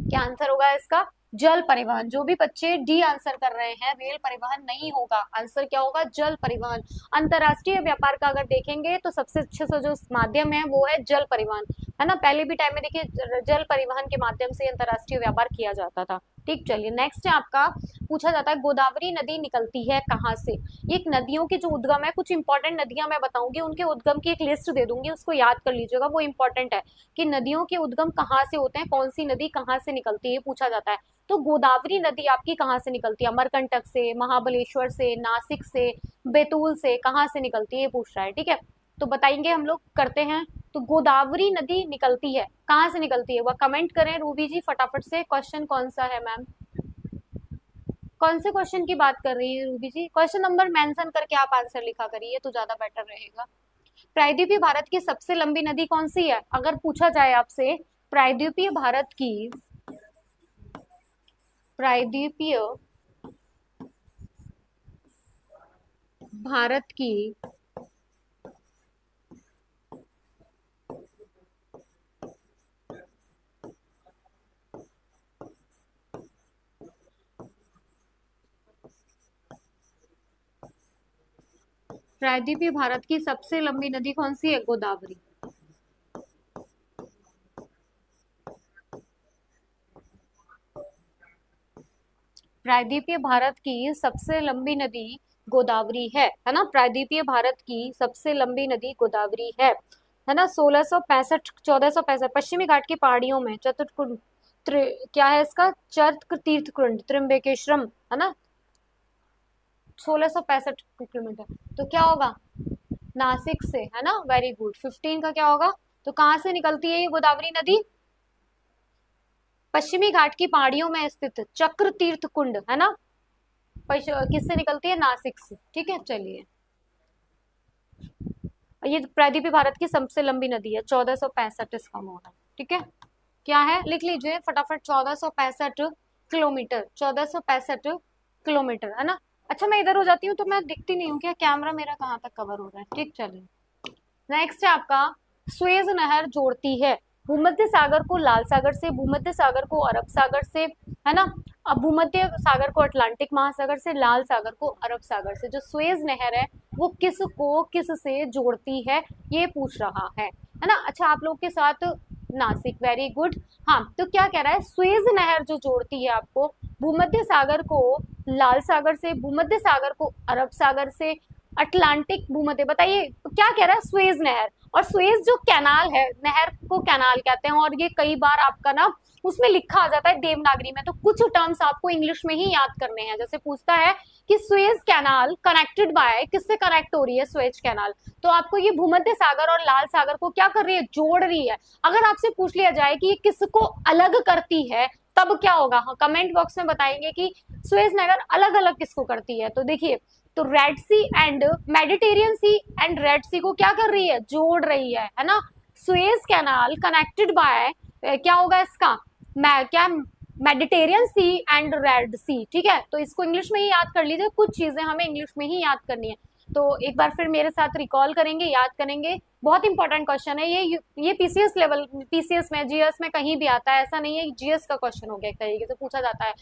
क्या आंसर होगा इसका? जल परिवहन। जो भी बच्चे डी आंसर कर रहे हैं, रेल परिवहन नहीं होगा, आंसर क्या होगा? जल परिवहन। अंतरराष्ट्रीय व्यापार का अगर देखेंगे तो सबसे अच्छे से जो माध्यम है वो है जल परिवहन, है ना। पहले भी टाइम में देखिए जल परिवहन के माध्यम से अंतरराष्ट्रीय व्यापार किया जाता था, ठीक। चलिए नेक्स्ट है आपका, पूछा जाता है गोदावरी नदी निकलती है कहाँ से? ये एक नदियों की जो उद्गम है, कुछ इंपॉर्टेंट नदियां मैं बताऊंगी, उनके उद्गम की एक लिस्ट दे दूंगी, उसको याद कर लीजिएगा, वो इंपॉर्टेंट है कि नदियों के उद्गम कहाँ से होते हैं, कौन सी नदी कहाँ से निकलती है, पूछा जाता है। तो गोदावरी नदी आपकी कहाँ से निकलती है? अमरकंटक से, महाबलेश्वर से, नासिक से, बैतूल से, कहाँ से निकलती है पूछ रहा है, ठीक है। तो बताएंगे हम लोग, करते हैं। तो गोदावरी नदी निकलती है कहाँ से निकलती है, वह कमेंट करें रूबी जी फटाफट से। क्वेश्चन कौन सा है मैम? कौन से क्वेश्चन की बात कर रही है रूबी जी? क्वेश्चन नंबर मेंशन करके आप आंसर लिखा करिए तो ज्यादा बेटर रहेगा। प्रायद्वीपीय भारत की सबसे लंबी नदी कौन सी है? अगर पूछा जाए आपसे प्रायद्वीपीय भारत की, प्रायद्वीपीय भारत की प्रायद्वीपीय भारत की सबसे लंबी नदी कौन सी है? गोदावरी। प्रायद्वीपीय भारत की सबसे लंबी नदी गोदावरी है ना। प्रायद्वीपीय भारत की सबसे लंबी नदी गोदावरी है ना। 1665 1465 पश्चिमी घाट की पहाड़ियों में चतुर्कुंड क्या है इसका, चर्त तीर्थ कुंड त्र्यंबकेश्वरम है ना। 1665 किलोमीटर, तो क्या होगा नासिक से, है ना। Very good. 15 का क्या होगा, तो कहां से निकलती है ये गोदावरी नदी, पश्चिमी घाट की पहाड़ियों में स्थित चक्र तीर्थ कुंड, है ना। किससे निकलती है, नासिक से। ठीक है, चलिए। ये प्रायद्वीपीय भारत की सबसे लंबी नदी है, 1465 इसका मोल है। ठीक है, क्या है लिख लीजिए फटाफट, 1465 किलोमीटर, 1465 किलोमीटर, है ना। अच्छा, मैं इधर हो जाती हूँ तो मैं दिखती नहीं हूँ क्या, कैमरा मेरा कहाँ तक कवर हो रहा है। ठीक, चलिए। नेक्स्ट है आपका, सुएज नहर जोड़ती है भूमध्य सागर को लाल सागर से, भूमध्य सागर को अरब सागर से, है ना। अब भूमध्य सागर को अटलांटिक महासागर से, लाल सागर को अरब सागर से। जो सुएज नहर है वो किसको किस से जोड़ती है, ये पूछ रहा है ना। अच्छा, आप लोग के साथ नासिक, वेरी गुड। हाँ, तो क्या कह रहा है, सुएज नहर जो जोड़ती है आपको भूमध्य सागर को लाल सागर से, भूमध्य सागर को अरब सागर से, अटलांटिक भूमध्य, बताइए क्या कह रहा है, सुएज नहर। और सुएज जो कैनाल है, नहर को कैनाल कहते हैं, और ये कई बार आपका ना उसमें लिखा आ जाता है देवनागरी में, तो कुछ टर्म्स आपको इंग्लिश में ही याद करने हैं। जैसे पूछता है कि सुएज कैनाल कनेक्टेड बाय, किससे कनेक्ट हो रही है सुएज कैनाल, तो आपको ये भूमध्य सागर और लाल सागर को क्या कर रही है, जोड़ रही है। अगर आपसे पूछ लिया जाए कि ये किसको अलग करती है, तब क्या होगा, हाँ कमेंट बॉक्स में बताएंगे कि सुएज नहर अलग अलग किसको करती है। तो देखिए, तो Red Sea and Mediterranean Sea and Red Sea को क्या कर रही है, जोड़ रही है ना। सुएज कैनाल कनेक्टेड बाय, क्या होगा इसका, क्या, Mediterranean Sea and Red Sea. ठीक है, तो इसको इंग्लिश में ही याद कर लीजिए, कुछ चीजें हमें इंग्लिश में ही याद करनी है। तो एक बार फिर मेरे साथ रिकॉल करेंगे, याद करेंगे, बहुत इंपॉर्टेंट क्वेश्चन है ये पीसीएस लेवल, पीसीएस में, जीएस में कहीं भी आता है, ऐसा नहीं है, जीएस का क्वेश्चन हो गया, एक तरीके से पूछा जाता है।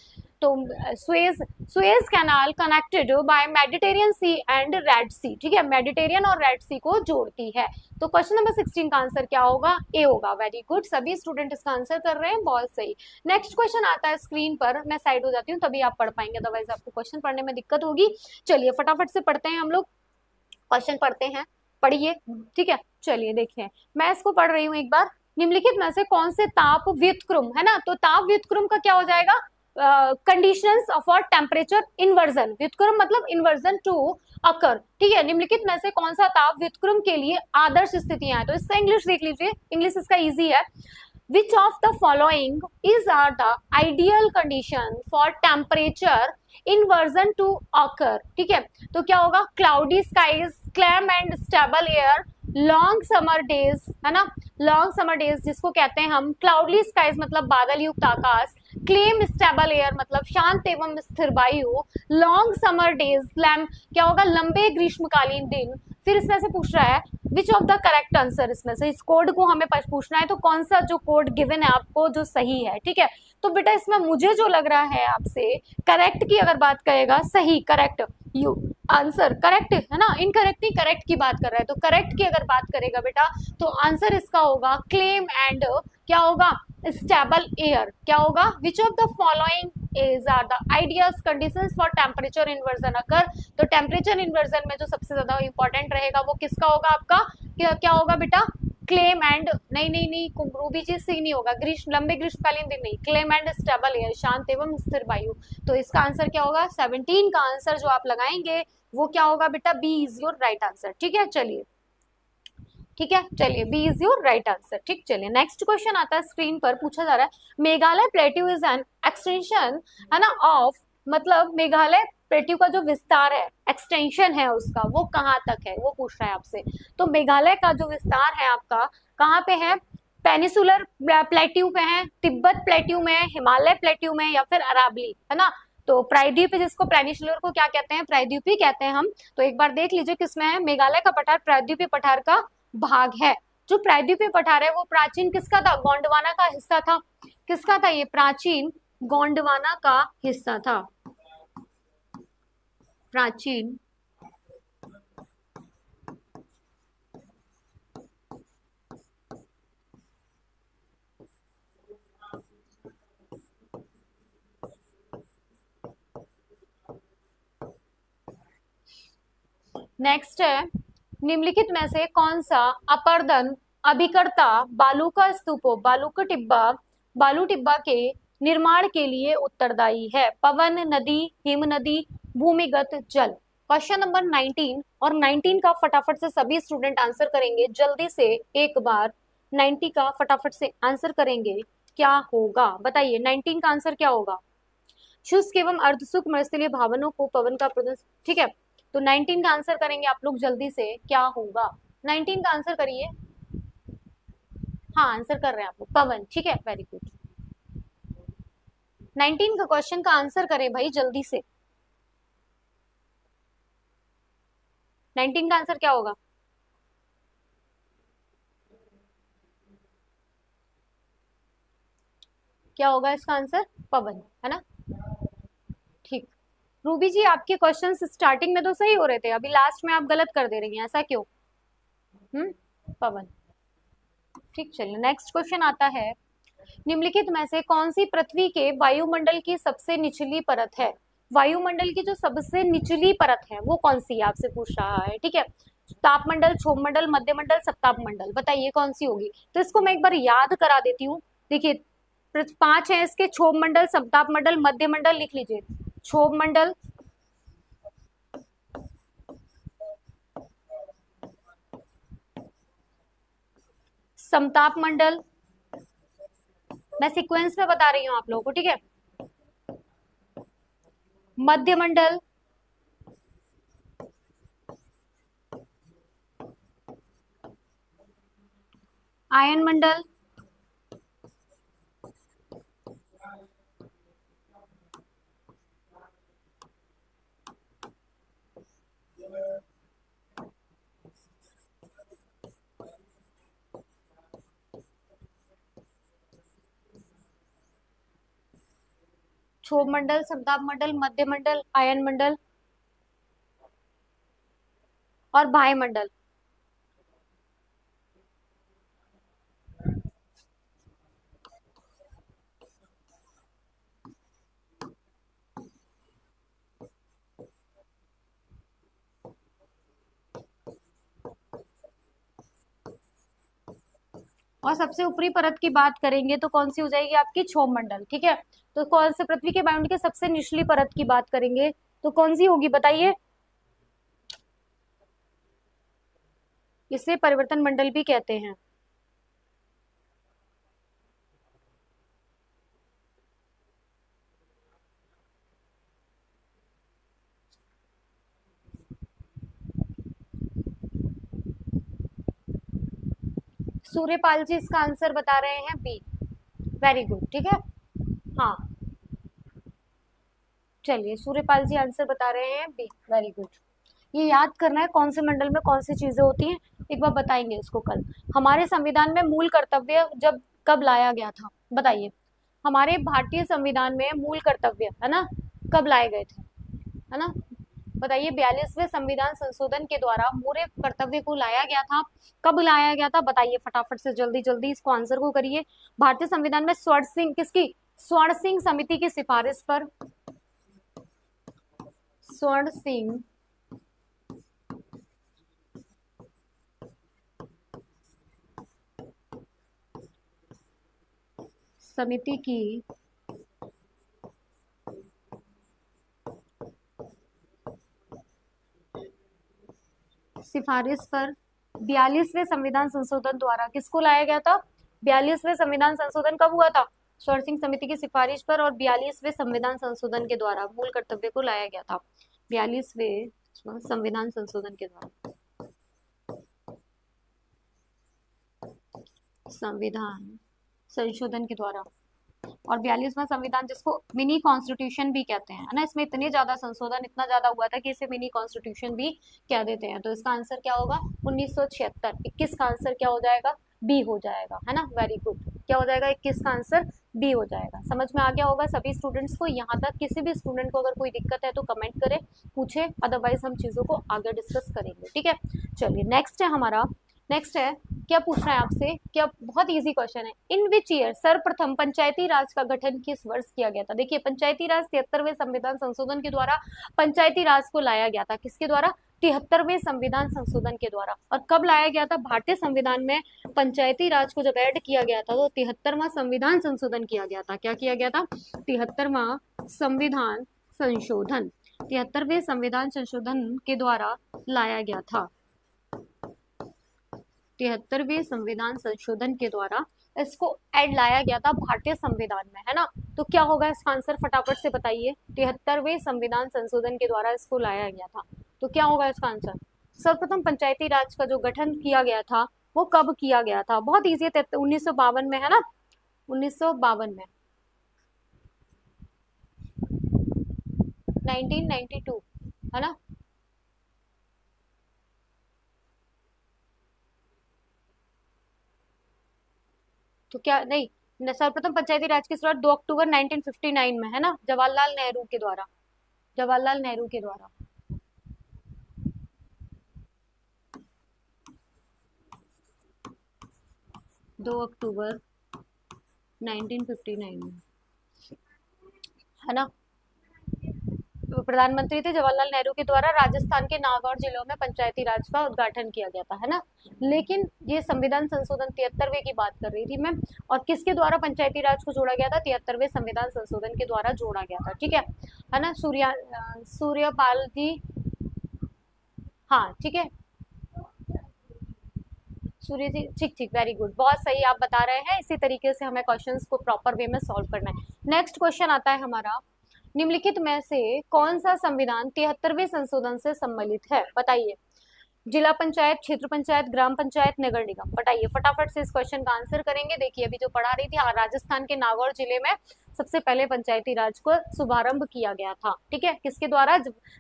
तो Suez Canal connected by Mediterranean Sea and Red Sea, ठीक है, मेडिटेरियन और रेड सी को जोड़ती है। तो क्वेश्चन नंबर 16 का आंसर क्या होगा, ए होगा। वेरी गुड, सभी स्टूडेंट इसका आंसर कर रहे हैं, बहुत सही। नेक्स्ट क्वेश्चन आता है स्क्रीन पर, मैं साइड हो जाती हूँ तभी आप पढ़ पाएंगे, अदरवाइज आपको क्वेश्चन पढ़ने में दिक्कत होगी। चलिए फटाफट से पढ़ते हैं हम लोग, क्वेश्चन पढ़ते हैं, पढ़िए। ठीक है, चलिए देखिए, मैं इसको पढ़ रही हूँ एक बार। निम्नलिखित में से कौन से ताप व्युत्क्रम, है ना, तो ताप व्युत्क्रम का क्या हो जाएगा, कंडीशंस फॉर टेम्परेचर इन्वर्जन, व्युत्क्रम मतलब इन्वर्जन टू अकर। ठीक है, निम्नलिखित में से कौन सा ताप व्युत्क्रम के लिए आदर्श स्थितियां हैं, तो इसका इंग्लिश देख लीजिए, इंग्लिश इसका इजी है। Which of the following is are the ideal condition for temperature inversion to occur? ठीक है, तो क्या होगा, cloudy skies, calm and stable air, long summer days, है ना, लॉन्ग समर डेज जिसको कहते हैं हम, क्लाउडली स्काईज मतलब बादल युक्त आकाश, क्लेम स्टेबल एयर मतलब शांत एवं स्थिर वायु, लॉन्ग समर डेज, क्लैम क्या होगा, लंबे ग्रीष्मकालीन दिन। फिर इसमें से पूछ रहा है विच ऑफ द करेक्ट आंसर, इसमें से इस कोड को हमें पूछना है, तो कौन सा जो कोड गिवन है आपको जो सही है। ठीक है, तो बेटा इसमें मुझे जो लग रहा है आपसे, करेक्ट की अगर बात करेगा, सही करेक्ट, यू आंसर करेक्ट है ना, इनकरेक्ट नहीं, करेक्ट की बात कर रहा है, तो करेक्ट की अगर बात करेगा बेटा, तो आंसर इसका होगा क्लेम एंड क्या होगा, स्टेबल एयर। क्या होगा, which of the following is are the ideal conditions for temperature inversion occur, तो टेम्परेचर इन्वर्जन में जो सबसे ज्यादा इंपॉर्टेंट रहेगा वो किसका होगा आपका, क्या होगा बेटा, क्लेम एंड, नहीं रूबी जी सी नहीं होगा, लंबे ग्रीष्मकालीन दिन नहीं, क्लेम एंड स्टेबल एयर, शांत एवं स्थिर वायु। तो इसका आंसर क्या होगा, 17 का आंसर जो आप लगाएंगे वो क्या होगा बेटा, B is your right answer. ठीक है, चलिए, ठीक है, चलिए B is your right answer. ठीक, चलिए नेक्स्ट क्वेश्चन आता है स्क्रीन पर, पूछा जा रहा है Meghalaya plateau is an extension, है ना, ऑफ, मतलब मेघालय प्लेट्यू का जो विस्तार है, एक्सटेंशन है उसका, वो कहाँ तक है, वो पूछ रहा है आपसे। तो मेघालय का जो विस्तार है आपका कहाँ पे है, पेनिसुलर प्लेट्यू पे है, तिब्बत प्लेट्यू में, हिमालय प्लेट्यू में, या फिर अरावली, है ना। तो प्रायद्वीप जिसको पेनिसुलर को क्या कहते हैं, प्रायद्वीपी कहते हैं हम। तो एक बार देख लीजिए किसमें है, मेघालय का पठार प्रायद्वीपीय पठार का भाग है। जो प्रायद्वीपीय पठार है वो प्राचीन किसका था, गोंडवाना का हिस्सा था। किसका था ये, प्राचीन गोंडवाना का हिस्सा था, प्राचीन नेक्स्ट है, निम्नलिखित में से कौन सा अपर्दन अभिकर्ता बालू का स्तूपों, बालू टिब्बा के निर्माण के लिए उत्तरदायी है? पवन नदी, हिम नदी, भूमिगत जल। क्वेश्चन नंबर 19 और 19 का फटाफट से सभी स्टूडेंट आंसर करेंगे, जल्दी से एक बार 90 का फटाफट से आंसर करेंगे। क्या होगा बताइए, 19 का आंसर क्या होगा? शुष्क एवं अर्धशुष्क मरुस्थलीय भावनों को पवन का प्रदर्शन, ठीक है। तो 19 का आंसर करेंगे आप लोग जल्दी से, क्या होगा? 19 का आंसर करिए। हाँ आंसर कर रहे हैं आप लोग, पवन, ठीक है, वेरी गुड। 19 का क्वेश्चन का आंसर करें भाई जल्दी से। 19 का आंसर क्या होगा? क्या होगा इसका आंसर? पवन, है ना? ठीक। रूबी जी आपके क्वेश्चंस स्टार्टिंग में तो सही हो रहे थे, अभी लास्ट में आप गलत कर दे रही हैं, ऐसा क्यों? पवन, ठीक। चलिए नेक्स्ट क्वेश्चन आता है, निम्नलिखित में से कौन सी पृथ्वी के वायुमंडल की सबसे निचली परत है? वायुमंडल की जो सबसे निचली परत है वो कौन सी है, आपसे पूछ रहा है, ठीक है। तापमंडल, क्षोभमंडल, मध्यमंडल, सप्तापमंडल, बताइए कौन सी होगी? तो इसको मैं एक बार याद करा देती हूँ। देखिए 5 है इसके, क्षोभमंडल, सप्तापमंडल, मध्यमंडल, लिख लीजिए। क्षोभमंडल, समताप मंडल, मैं सीक्वेंस में बता रही हूं आप लोगों को, ठीक है। मध्यमंडल, आयन मंडल, क्षोभ मंडल, समताप मंडल, मध्य मंडल, आयन मंडल और बाह्य मंडल। और सबसे ऊपरी परत की बात करेंगे तो कौन सी हो जाएगी आपकी? क्षोभ मंडल, ठीक है। तो कौन से पृथ्वी के वायुमंडल की सबसे निचली परत की बात करेंगे तो कौन सी होगी बताइए? इसे परिवर्तन मंडल भी कहते हैं। सूर्यपाल जी इसका आंसर बता रहे हैं बी, वेरी गुड, ठीक है। हाँ चलिए, सूर्यपाल जी आंसर बता रहे हैं बी, वेरी गुड। ये याद करना है कौन से मंडल में कौन सी चीजें होती हैं, एक बार बताएंगे इसको कल। हमारे संविधान में मूल कर्तव्य जब कब लाया गया था बताइए? हमारे भारतीय संविधान में मूल कर्तव्य, है ना, कब लाए गए थे, है ना? बताइए, 42वें संविधान संशोधन के द्वारा मूल कर्तव्य को लाया गया था। कब लाया गया था बताइए फटाफट से, जल्दी जल्दी इसको आंसर को करिए। भारतीय संविधान में स्वर्ण सिंह किसकी, स्वर्ण सिंह समिति की सिफारिश पर, स्वर्ण सिंह समिति की सिफारिश पर 42वें संविधान संशोधन द्वारा किसको लाया गया था? 42वें संविधान संशोधन कब हुआ था? स्वर्ण सिंह समिति की सिफारिश पर और 42वें संविधान संशोधन के द्वारा मूल कर्तव्य को लाया गया था। 42वें संविधान संशोधन के द्वारा, संविधान संशोधन के द्वारा, और 42वां संविधान जिसको मिनी कॉन्स्टिट्यूशन भी कहते हैं, है ना। इसमें इतने ज्यादा संशोधन, इतना ज्यादा हुआ था कि इसे मिनी कॉन्स्टिट्यूशन भी कह देते हैं। तो इसका आंसर क्या होगा? 1976। 21 का आंसर क्या हो जाएगा? बी हो जाएगा, है ना, वेरी गुड। क्या हो जाएगा? 21 का आंसर बी हो जाएगा। समझ में आ गया होगा सभी स्टूडेंट्स को? यहाँ तक किसी भी स्टूडेंट को अगर कोई दिक्कत है तो कमेंट करे, पूछे, अदरवाइज हम चीजों को आगे डिस्कस करेंगे, ठीक है। चलिए नेक्स्ट है हमारा, नेक्स्ट है, क्या पूछ रहा है आपसे, क्या बहुत इजी क्वेश्चन है। इन विच ईयर सर्वप्रथम पंचायती राज का गठन किस वर्ष किया गया था? देखिए पंचायती राज 73वें संविधान संशोधन के द्वारा पंचायती राज को लाया गया था, किसके द्वारा? 73वें संविधान संशोधन के द्वारा। और कब लाया गया था? भारतीय संविधान में पंचायती राज को जब ऐड किया गया था तो 73वां संविधान संशोधन किया गया था। क्या किया गया था? 73वां संविधान संशोधन, 73वें संविधान संशोधन के द्वारा लाया गया था। 73वें संविधान संशोधन के द्वारा इसको ऐड लाया गया था भारतीय संविधान में, है ना। तो क्या होगा इसका आंसर, फटाफट से बताइए। 73वें संविधान संशोधन के द्वारा इसको लाया गया था, तो क्या होगा इसका आंसर? सर्वप्रथम पंचायती राज का जो गठन किया गया था वो कब किया गया था? बहुत ईजी है, 1952 में, है ना, 1952 में, 1992, है ना। तो क्या नहीं, सर्वप्रथम पंचायती राज की शुरुआत 2 अक्टूबर 1959 में, है ना, जवाहरलाल नेहरू के द्वारा, जवाहरलाल नेहरू के द्वारा। 2 अक्टूबर 1959 में, है ना। तो प्रधानमंत्री थे जवाहरलाल नेहरू के द्वारा राजस्थान के नागौर जिलों में पंचायती राज का उद्घाटन किया गया था, है ना। लेकिन ये संविधान संशोधन 73वें की बात कर रही थी मैं, और किसके द्वारा पंचायती राज को जोड़ा गया था? 73वें संविधान संशोधन के द्वारा जोड़ा गया था, ठीक है ना। सूर्यपाल जी, हाँ ठीक है, सूर्य जी, ठीक ठीक, वेरी गुड, बहुत सही आप बता रहे हैं। इसी तरीके से हमें क्वेश्चंस को प्रॉपर वे में सॉल्व करना है। नेक्स्ट क्वेश्चन आता है हमारा, निम्नलिखित में से कौन सा संविधान 73वें संशोधन से सम्मिलित है? बताइए। जिला पंचायत, क्षेत्र पंचायत, ग्राम पंचायत, नगर निगम, बताइए फटाफट से इस क्वेश्चन का आंसर करेंगे। देखिए अभी जो पढ़ा रही थी, राजस्थान के नागौर जिले में सबसे पहले पंचायती राज को शुभारंभ किया गया था, ठीक है। किसके द्वारा?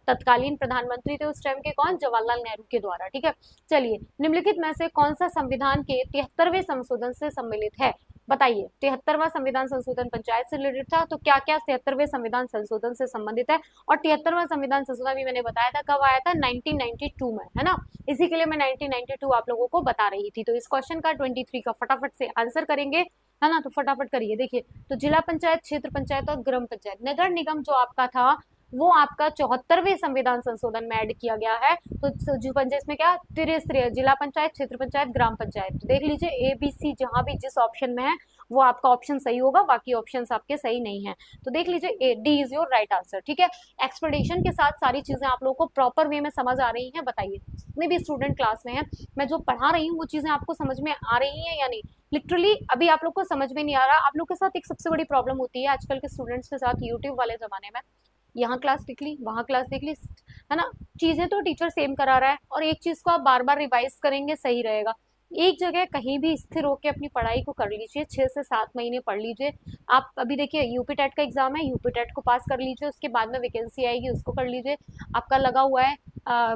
तत्कालीन प्रधानमंत्री थे उस टाइम के, कौन? जवाहरलाल नेहरू के द्वारा, ठीक है। चलिए, निम्नलिखित में से कौन सा संविधान के 73वें संशोधन से सम्मिलित है? बताइए। 73वां संविधान संशोधन पंचायत से रिलेटेड था, तो क्या क्या 73वें संविधान संशोधन से संबंधित है? और 73वां संविधान संशोधन भी मैंने बताया था कब आया था? 1992 में, है ना। इसी के लिए मैं 1992 आप लोगों को बता रही थी। तो इस क्वेश्चन का 23 का फटाफट से आंसर करेंगे, है ना। तो फटाफट करिए। देखिए, तो जिला पंचायत, क्षेत्र पंचायत और ग्राम पंचायत, नगर निगम जो आपका था वो आपका 74वें संविधान संशोधन में ऐड किया गया है। तो जो पंचायत में क्या, त्रिस्तरीय, जिला पंचायत, क्षेत्र पंचायत, ग्राम पंचायत। तो देख लीजिए ABC जहां भी जिस ऑप्शन में है वो आपका ऑप्शन सही होगा, बाकी ऑप्शंस आपके सही नहीं है। तो देख लीजिए D is your right answer, ठीक है। एक्सप्लेनेशन के साथ सारी चीजें आप लोगों को प्रॉपर वे में समझ आ रही हैं? बताइए, जितने भी स्टूडेंट क्लास में है, मैं जो पढ़ा रही हूँ वो चीजें आपको समझ में आ रही है या नहीं? लिटरली अभी आप लोग को समझ में नहीं आ रहा। आप लोग के साथ एक सबसे बड़ी प्रॉब्लम होती है आजकल के स्टूडेंट्स के साथ, यूट्यूब वाले जमाने में, यहाँ क्लास देख ली, वहाँ क्लास देख ली, है ना। चीजें तो टीचर सेम करा रहा है, और एक चीज को आप बार बार रिवाइज करेंगे सही रहेगा। एक जगह कहीं भी स्थिर होकर अपनी पढ़ाई को कर लीजिए, 6 से 7 महीने पढ़ लीजिए। आप अभी देखिए यूपी टेट का एग्जाम है, यूपी टेट को पास कर लीजिए, उसके बाद में वैकेंसी आएगी उसको कर लीजिए। आपका लगा हुआ है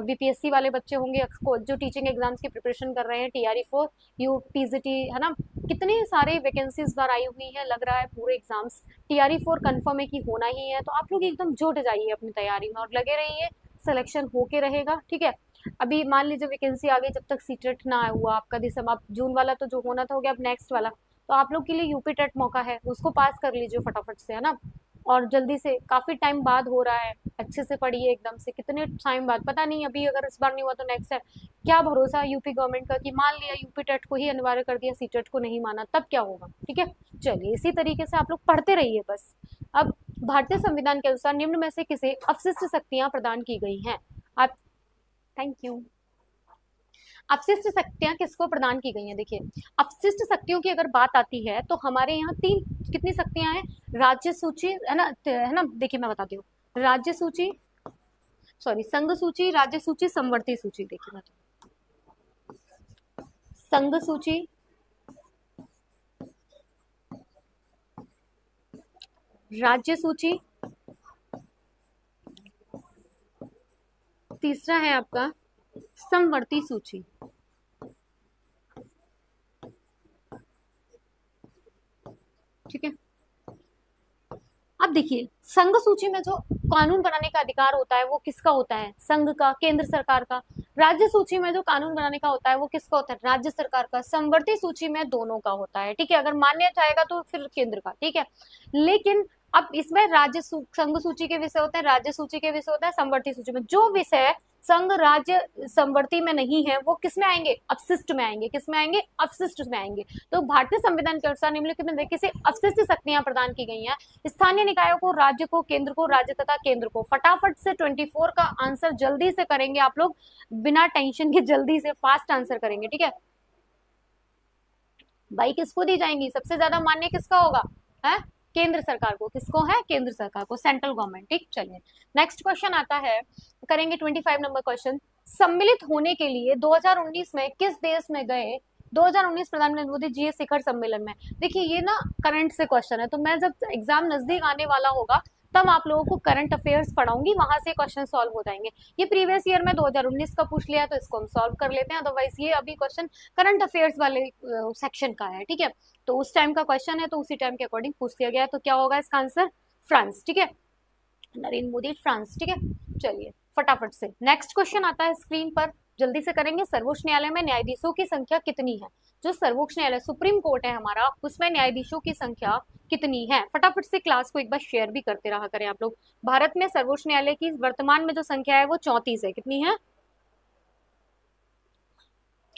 BPSC वाले बच्चे होंगे जो टीचिंग एग्जाम्स की प्रिपरेशन कर रहे हैं, TRE4, UPGT, है ना। कितने सारे वैकेंसीज बार आई हुई है, लग रहा है पूरे एग्जाम्स TRE4 कन्फर्म है कि होना ही है। तो आप लोग एकदम जुट जाइए अपनी तैयारी में और लगे रहिए, सिलेक्शन होके रहेगा, ठीक है। अभी मान लीजिए वैकेंसी आ गई, जब तक सीटेट ना हुआ आपका दिसंबर, अब जून वाला तो जो होना था हो गया, अब नेक्स्ट वाला, तो आप लोग के लिए यूपी टेट मौका है, उसको पास कर लीजिए फटाफट से, है ना। और जल्दी से, काफी टाइम बाद हो रहा है, अच्छे से पढ़िए एकदम से, कितने टाइम बाद पता नहीं, अभी अगर इस बार नहीं हुआ तो नेक्स्ट है। क्या भरोसा यूपी गवर्नमेंट का कि मान लिया यूपी टेट को ही अनिवार्य कर दिया, सीटेट को नहीं माना, तब क्या होगा, ठीक है। चलिए, इसी तरीके से आप लोग पढ़ते रहिए बस। अब भारतीय संविधान के अनुसार निम्न में से किसे अवशिष्ट शक्तियां प्रदान की गई हैं? आप, थैंक यू। अपशिष्ट शक्तियां किसको प्रदान की गई हैं? देखिए, अपशिष्ट शक्तियों की अगर बात आती है तो हमारे यहाँ तीन, कितनी शक्तियां हैं? राज्य सूची, है ना, देखिए मैं बताती हूँ, राज्य सूची, सॉरी, संघ सूची, राज्य सूची, समवर्ती सूची। देखिए मैं, संघ सूची, राज्य सूची, तीसरा है आपका समवर्ती सूची, ठीक है। अब देखिए, संघ सूची में जो कानून बनाने का अधिकार होता है वो किसका होता है? संघ का, केंद्र सरकार का। राज्य सूची में जो कानून बनाने का होता है वो किसका होता है? राज्य सरकार का। समवर्ती सूची में दोनों का होता है, ठीक है। अगर मान्य जाएगा तो फिर केंद्र का, ठीक है। लेकिन अब इसमें संघ सूची के विषय होते हैं, राज्य सूची के विषय होते हैं, समवर्ती सूची में। जो विषय संघ राज्य समवर्ती में नहीं है वो किस में आएंगे, अपशिष्ट में आएंगे। किस में आएंगे, अपशिष्ट में आएंगे। तो भारतीय संविधान के अनुसार निम्नलिखित में किसे अपशिष्ट शक्तियां प्रदान की गई हैं। स्थानीय निकायों को, राज्य को, केंद्र को, राज्य तथा केंद्र को। फटाफट से 24 का आंसर जल्दी से करेंगे आप लोग, बिना टेंशन के जल्दी से फास्ट आंसर करेंगे, ठीक है। भाई किसको दी जाएंगी, सबसे ज्यादा मान्य किसका होगा, है केंद्र सरकार को। किसको है, केंद्र सरकार को, सेंट्रल गवर्नमेंट। ठीक, चलिए नेक्स्ट क्वेश्चन आता है, करेंगे 25 नंबर क्वेश्चन। सम्मिलित होने के लिए 2019 में किस देश में गए 2019 प्रधानमंत्री मोदी जी शिखर सम्मेलन में। देखिए ये ना करंट से क्वेश्चन है, तो मैं जब एग्जाम नजदीक आने वाला होगा तब आप लोगों को करंट अफेयर्स पढ़ाऊंगी, वहां से क्वेश्चन सॉल्व हो जाएंगे। ये प्रीवियस ईयर में 2019 का पूछ लिया है तो इसको हम सॉल्व कर लेते हैं, अदरवाइज ये अभी क्वेश्चन करंट अफेयर्स वाले सेक्शन का है, ठीक है। तो उस टाइम का क्वेश्चन है तो उसी टाइम के अकॉर्डिंग पूछ दिया गया है। तो क्या होगा इसका आंसर, फ्रांस, ठीक है, नरेंद्र मोदी फ्रांस, ठीक है। चलिए फटाफट से नेक्स्ट क्वेश्चन आता है स्क्रीन पर, जल्दी से करेंगे। सर्वोच्च न्यायालय में न्यायाधीशों की संख्या कितनी है। जो सर्वोच्च न्यायालय सुप्रीम कोर्ट है हमारा, उसमें न्यायाधीशों की संख्या कितनी है। फटाफट से क्लास को एक बार शेयर भी करते रहा करें आप लोग। भारत में सर्वोच्च न्यायालय की वर्तमान में जो संख्या है वो 34 है। कितनी है,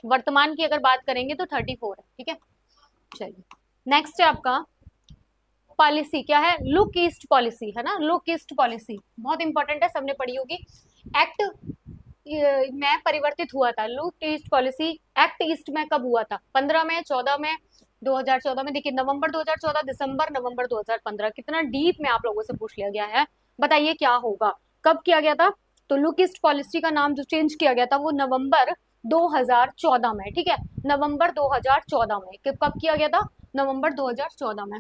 वर्तमान की अगर बात करेंगे तो 34 है, ठीक है। चलिए नेक्स्ट है आपका पॉलिसी, क्या है, लुक ईस्ट पॉलिसी, है ना। लुक ईस्ट पॉलिसी बहुत इंपॉर्टेंट है, सबने पढ़ी होगी। एक्ट में परिवर्तित हुआ था, look east policy act east में कब हुआ था, 15 में, 14 में, 2014 में। देखिए नवंबर 2014, दिसंबर नवंबर 2015। कितना डीप में आप लोगों से पूछ लिया गया है, बताइए क्या होगा, कब किया गया था। तो लुक ईस्ट पॉलिसी का नाम जो चेंज किया गया था वो नवंबर 2014 में, ठीक है, नवंबर 2014 में। कब किया गया था, नवंबर 2014 में।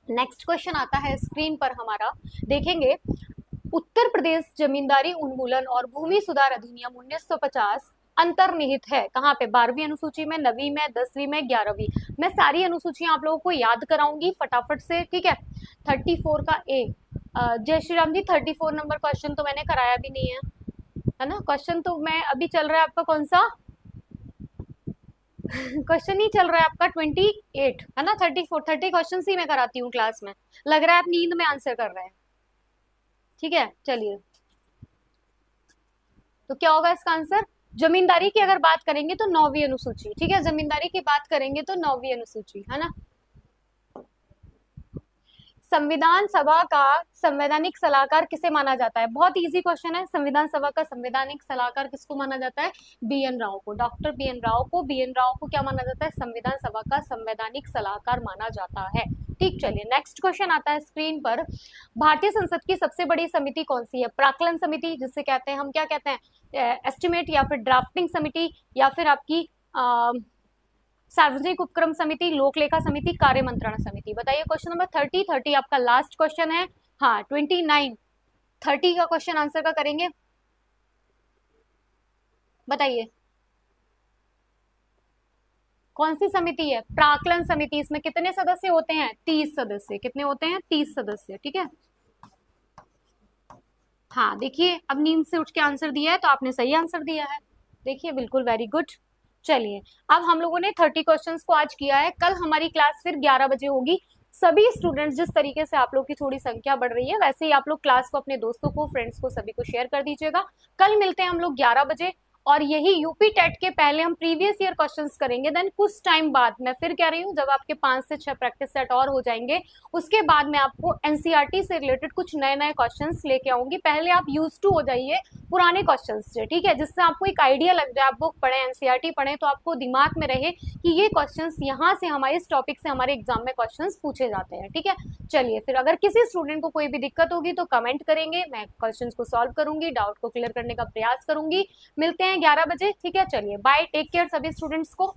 नेक्स्ट क्वेश्चन आता है स्क्रीन पर हमारा, देखेंगे। उत्तर प्रदेश जमींदारी उन्मूलन और भूमि सुधार अधिनियम 1950 अंतर्निहित है कहाँ पे, 12वीं अनुसूची में, 9वीं में, 10वीं में, 11वीं। मैं सारी अनुसूचियां आप लोगों को याद कराऊंगी फटाफट से, ठीक है। 34 का ए, जय श्री राम जी, 34 नंबर क्वेश्चन तो मैंने कराया भी नहीं है ना। क्वेश्चन तो मैं अभी चल रहा है आपका कौन सा क्वेश्चन ही चल रहा है आपका 28, है ना। 30 क्वेश्चन ही मैं कराती हूँ क्लास में, लग रहा है आप नींद में आंसर कर रहे हैं, ठीक है। चलिए तो क्या होगा इसका आंसर, जमींदारी की अगर बात करेंगे तो 9वीं अनुसूची, ठीक है। जमींदारी की बात करेंगे तो 9वीं अनुसूची, है ना। संविधान सभा का संवैधानिक सलाहकार किसे माना जाता है, बहुत इजी क्वेश्चन है। संविधान सभा का संवैधानिक सलाहकार किसको माना जाता है, बी.एन. राव को, डॉक्टर बी.एन. राव को। बी.एन. राव को क्या माना जाता है, संविधान सभा का संवैधानिक सलाहकार माना जाता है, ठीक। चलिए नेक्स्ट क्वेश्चन आता है स्क्रीन पर, भारतीय संसद की सबसे बड़ी समिति कौन सी है। प्राक्कलन समिति जिसे कहते हैं हम, क्या कहते हैं, एस्टिमेट, या फिर ड्राफ्टिंग समिति, या फिर आपकी सार्वजनिक उपक्रम समिति, लोक लेखा समिति, कार्य मंत्रणा समिति। बताइए क्वेश्चन नंबर 30 आपका लास्ट क्वेश्चन है। हाँ 29 30 का क्वेश्चन आंसर का करेंगे, बताइए कौन सी समिति है, प्राक्कलन समिति। इसमें कितने सदस्य होते हैं, 30 सदस्य। कितने होते हैं, 30 सदस्य, ठीक है। हाँ देखिए अब नींद से उठ के आंसर दिया है तो आपने सही आंसर दिया है, देखिए बिल्कुल, वेरी गुड। चलिए अब हम लोगों ने 30 क्वेश्चंस को आज किया है, कल हमारी क्लास फिर 11 बजे होगी। सभी स्टूडेंट्स, जिस तरीके से आप लोग की थोड़ी संख्या बढ़ रही है वैसे ही आप लोग क्लास को अपने दोस्तों को, फ्रेंड्स को, सभी को शेयर कर दीजिएगा। कल मिलते हैं हम लोग 11 बजे, और यही यूपी टेट के पहले हम प्रीवियस ईयर क्वेश्चंस करेंगे। देन कुछ टाइम बाद, मैं फिर कह रही हूँ, जब आपके 5 से 6 प्रैक्टिस सेट और हो जाएंगे उसके बाद मैं आपको एनसीईआरटी से रिलेटेड कुछ नए नए क्वेश्चंस लेके आऊंगी। पहले आप यूज टू हो जाइए पुराने क्वेश्चंस से, ठीक है, जिससे आपको एक आइडिया लग जाए। आप बुक पढ़े, एनसीईआरटी पढ़े, तो आपको दिमाग में रहे कि ये क्वेश्चंस यहाँ से, हमारे इस टॉपिक से हमारे एग्जाम में क्वेश्चंस पूछे जाते हैं, ठीक है। चलिए फिर अगर किसी स्टूडेंट को कोई भी दिक्कत होगी तो कमेंट करेंगे, मैं क्वेश्चंस को सॉल्व करूंगी, डाउट को क्लियर करने का प्रयास करूंगी। मिलते हैं 11 बजे, ठीक है। चलिए बाय, टेक केयर सभी स्टूडेंट्स को।